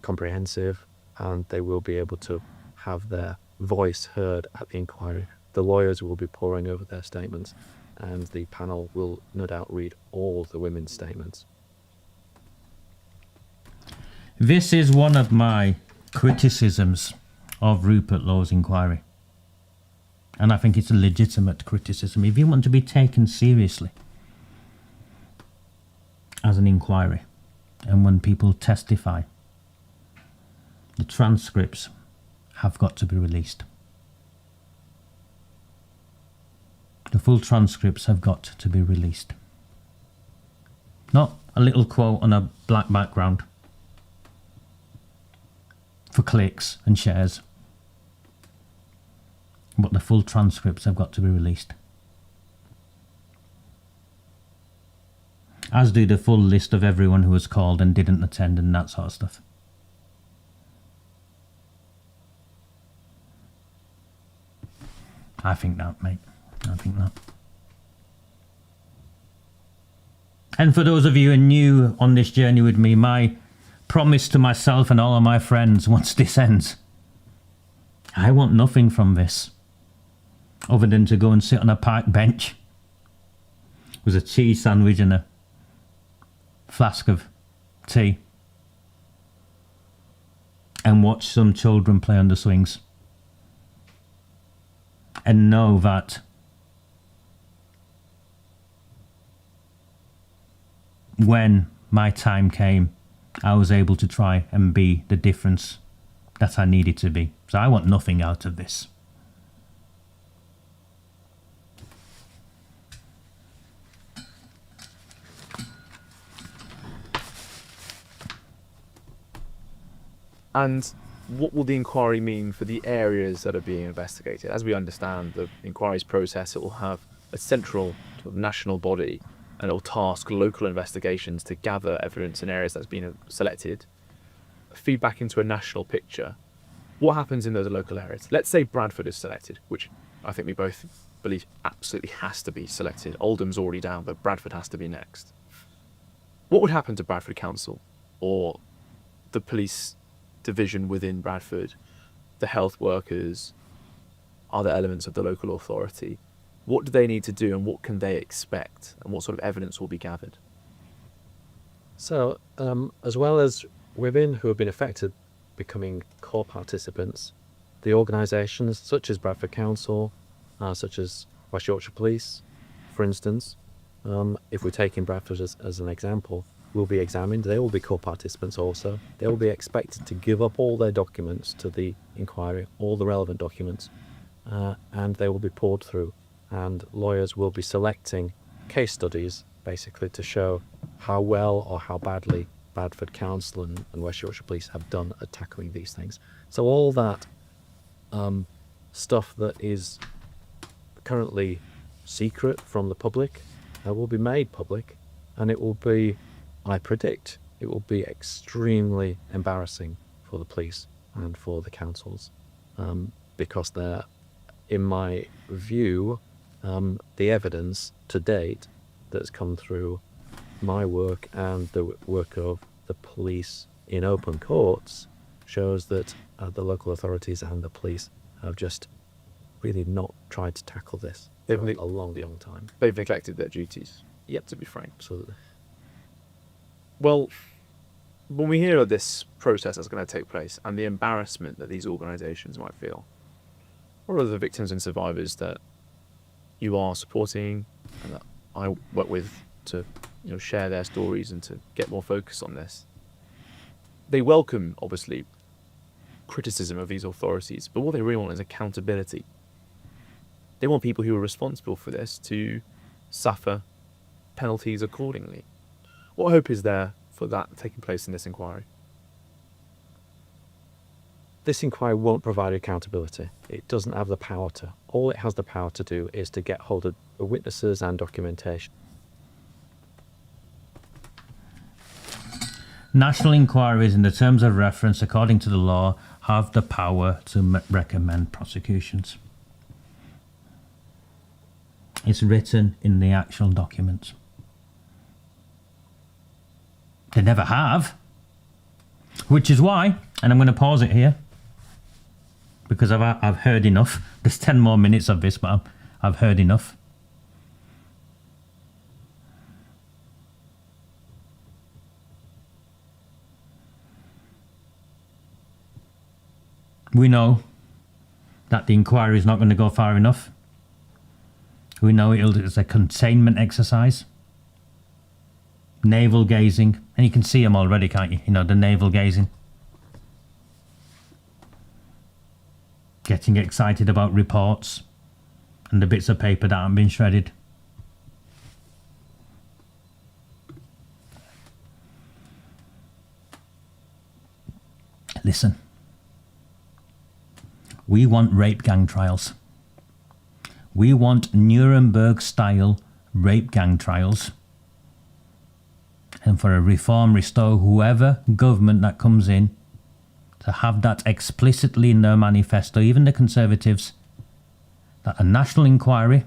comprehensive and they will be able to have their voice heard at the inquiry. The lawyers will be poring over their statements and the panel will no doubt read all the women's statements. This is one of my criticisms of Rupert Law's inquiry. And I think it's a legitimate criticism. If you want to be taken seriously as an inquiry, and when people testify, the transcripts have got to be released. The full transcripts have got to be released. Not a little quote on a black background for clicks and shares, but the full transcripts have got to be released. As do the full list of everyone who was called and didn't attend and that sort of stuff. I think that, mate. I think that. And for those of you who are new on this journey with me, my promise to myself and all of my friends once this ends, I want nothing from this other than to go and sit on a park bench with a cheese sandwich and a flask of tea and watch some children play on the swings and know that when my time came, I was able to try and be the difference that I needed to be. So I want nothing out of this. And what will the inquiry mean for the areas that are being investigated? As we understand the inquiry's process, it will have a central sort of national body and it will task local investigations to gather evidence in areas that's been selected, feedback into a national picture. What happens in those local areas? Let's say Bradford is selected, which I think we both belief absolutely has to be selected. Oldham's already down, but Bradford has to be next. What would happen to Bradford Council or the police division within Bradford, the health workers, other elements of the local authority? What do they need to do and what can they expect and what sort of evidence will be gathered? So, as well as women who have been affected becoming core participants, the organisations such as Bradford Council, such as West Yorkshire Police, for instance, if we're taking Bradford as an example, will be examined. They will be core participants also. They will be expected to give up all their documents to the inquiry, all the relevant documents, and they will be poured through. And lawyers will be selecting case studies, basically, to show how well or how badly Bradford Council and West Yorkshire Police have done at tackling these things. So all that stuff that is currently secret from the public will be made public, and it will be, I predict, it will be extremely embarrassing for the police and for the councils, because they're, in my view, the evidence to date that's come through my work and the work of the police in open courts shows that the local authorities and the police have just really not tried to tackle this for a long time. They've neglected their duties. Yep. To be frank. Absolutely. Well, when we hear of this process that's going to take place and the embarrassment that these organisations might feel, what are the victims and survivors that you are supporting and that I work with to share their stories and to get more focus on this? They welcome, obviously, criticism of these authorities, but what they really want is accountability. They want people who are responsible for this to suffer penalties accordingly. What hope is there for that taking place in this inquiry? This inquiry won't provide accountability. It doesn't have the power to. All it has the power to do is to get hold of witnesses and documentation. National inquiries, in the terms of reference, according to the law, have the power to recommend prosecutions. It's written in the actual documents. They never have. Which is why, and I'm going to pause it here, because I've heard enough. There's 10 more minutes of this, but I've heard enough. We know that the inquiry is not going to go far enough. We know it's a containment exercise. Navel gazing. And you can see them already, can't you? The navel gazing. Getting excited about reports and the bits of paper that haven't been shredded. Listen. We want rape gang trials. We want Nuremberg-style rape gang trials. And for a reform, restore, whoever government that comes in, to have that explicitly in their manifesto, even the Conservatives, that a national inquiry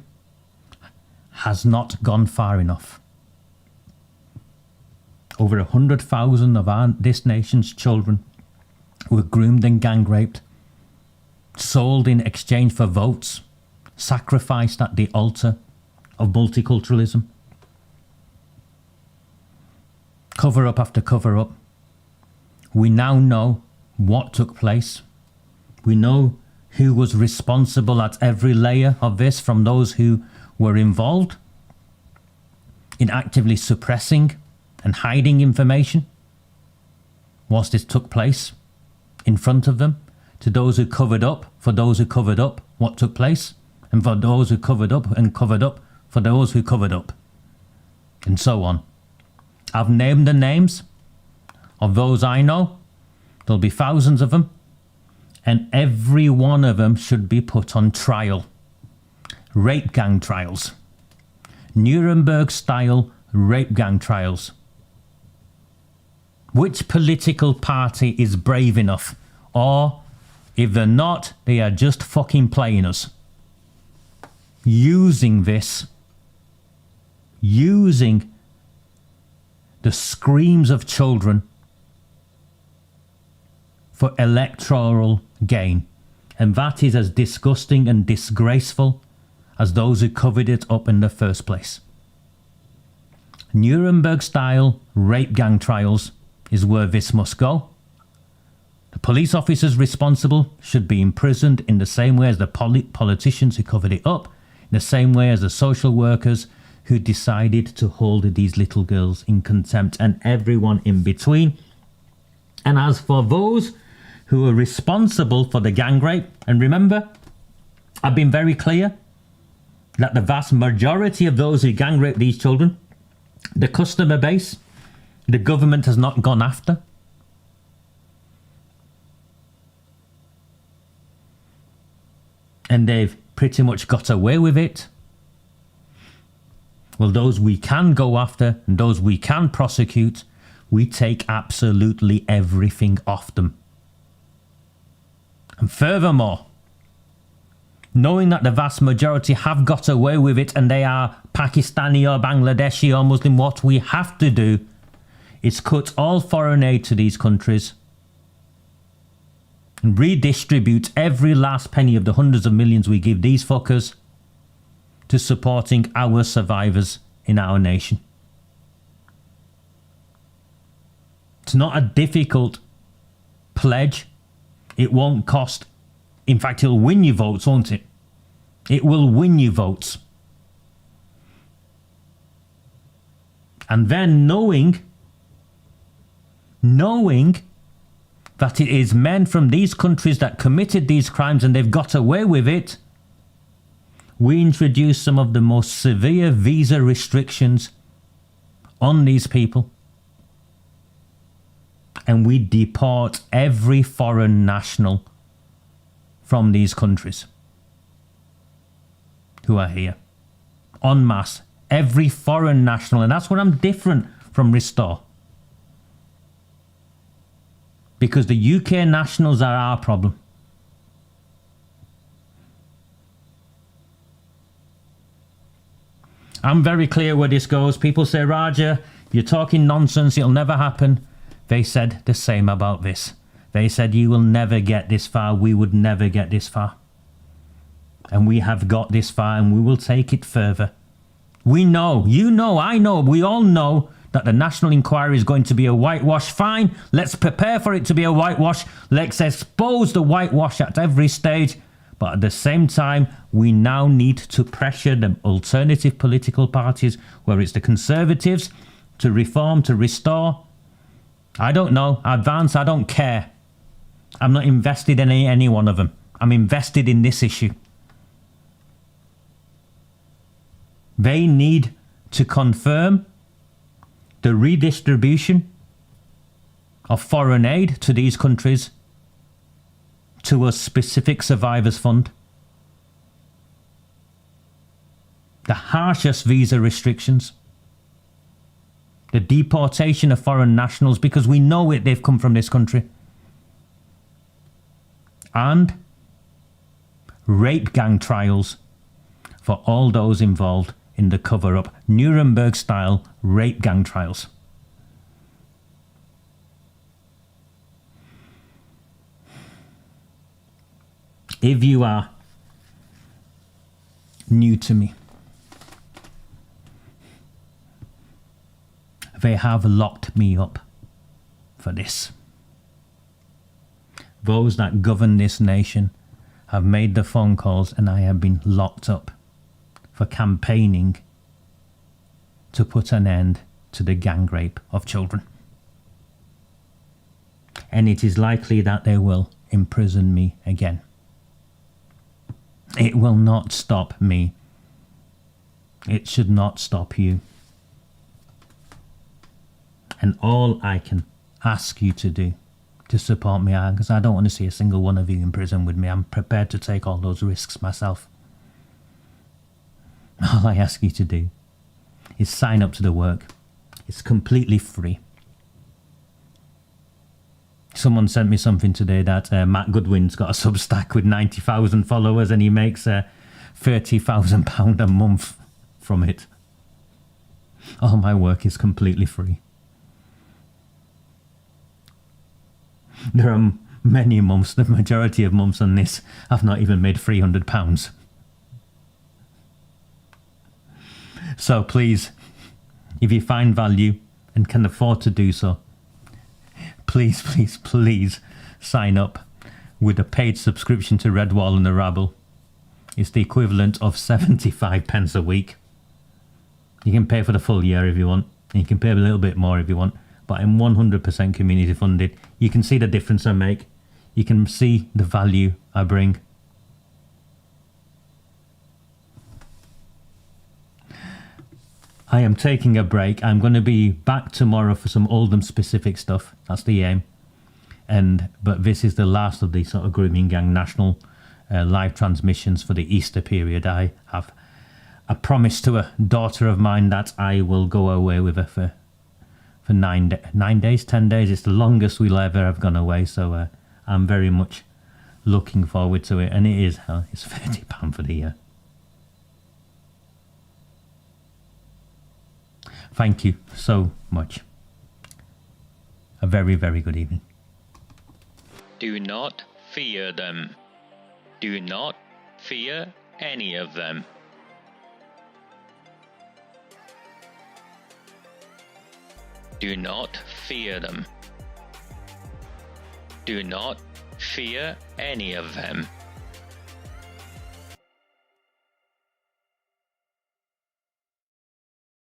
has not gone far enough. Over 100,000 of this nation's children were groomed and gang raped, sold in exchange for votes, sacrificed at the altar of multiculturalism. Cover up after cover up. We now know what took place. We know who was responsible at every layer of this, from those who were involved in actively suppressing and hiding information whilst this took place in front of them, to those who covered up, for those who covered up what took place, and for those who covered up and covered up for those who covered up, and so on. I've named the names of those I know. There'll be thousands of them, and every one of them should be put on trial. Rape gang trials. Nuremberg-style rape gang trials. Which political party is brave enough? Or, if they're not, they are just fucking playing us. using this, using the screams of children for electoral gain. And that is as disgusting and disgraceful as those who covered it up in the first place. Nuremberg-style rape gang trials is where this must go. The police officers responsible should be imprisoned in the same way as the politicians who covered it up, in the same way as the social workers who decided to hold these little girls in contempt, and everyone in between. And as for those who are responsible for the gang rape, and remember, I've been very clear that the vast majority of those who gang rape these children, the customer base, the government has not gone after. And they've pretty much got away with it. Well, those we can go after and those we can prosecute, we take absolutely everything off them. And furthermore, knowing that the vast majority have got away with it and they are Pakistani or Bangladeshi or Muslim, what we have to do is cut all foreign aid to these countries and redistribute every last penny of the hundreds of millions we give these fuckers to supporting our survivors in our nation. It's not a difficult pledge. It won't cost. In fact, it'll win you votes, won't it? It will win you votes. And then knowing that it is men from these countries that committed these crimes and they've got away with it, we introduce some of the most severe visa restrictions on these people. And we deport every foreign national from these countries who are here. En masse. Every foreign national. And that's where I'm different from Restore. Because the UK nationals are our problem. I'm very clear where this goes. People say, Raja, you're talking nonsense, it'll never happen. They said the same about this. They said you will never get this far, we would never get this far. And we have got this far and we will take it further. We know, you know, I know, we all know that the national inquiry is going to be a whitewash. Fine, let's prepare for it to be a whitewash. Let's expose the whitewash at every stage. But at the same time, we now need to pressure the alternative political parties, whether it's the Conservatives, to reform, to restore. I don't know, advance, I don't care. I'm not invested in any one of them. I'm invested in this issue. They need to confirm the redistribution of foreign aid to these countries to a specific survivors fund. The harshest visa restrictions. The deportation of foreign nationals because we know it, they've come from this country. And rape gang trials for all those involved in the cover-up, Nuremberg-style rape gang trials. If you are new to me, they have locked me up for this. Those that govern this nation have made the phone calls and I have been locked up for campaigning to put an end to the gang rape of children. And it is likely that they will imprison me again. It will not stop me. It should not stop you. And all I can ask you to do to support me, because I don't want to see a single one of you in prison with me. I'm prepared to take all those risks myself. All I ask you to do is sign up to the work. It's completely free. Someone sent me something today that Matt Goodwin's got a Substack with 90,000 followers and he makes £30,000 a month from it. All my work is completely free. There are many months, the majority of months on this, I've not even made £300. So please, if you find value and can afford to do so, please, please, please sign up with a paid subscription to Redwall and the Rabble. It's the equivalent of 75 pence a week. You can pay for the full year if you want. And you can pay a little bit more if you want. But I'm 100% community funded. You can see the difference I make. You can see the value I bring. I am taking a break. I'm going to be back tomorrow for some Oldham specific stuff. That's the aim. But this is the last of the sort of Grooming Gang national live transmissions for the Easter period. I have a promise to a daughter of mine that I will go away with her for 10 days. It's the longest we'll ever have gone away. So I'm very much looking forward to it. And it is, it's £30 for the year. Thank you so much. A very, very good evening. Do not fear them. Do not fear any of them. Do not fear them. Do not fear any of them.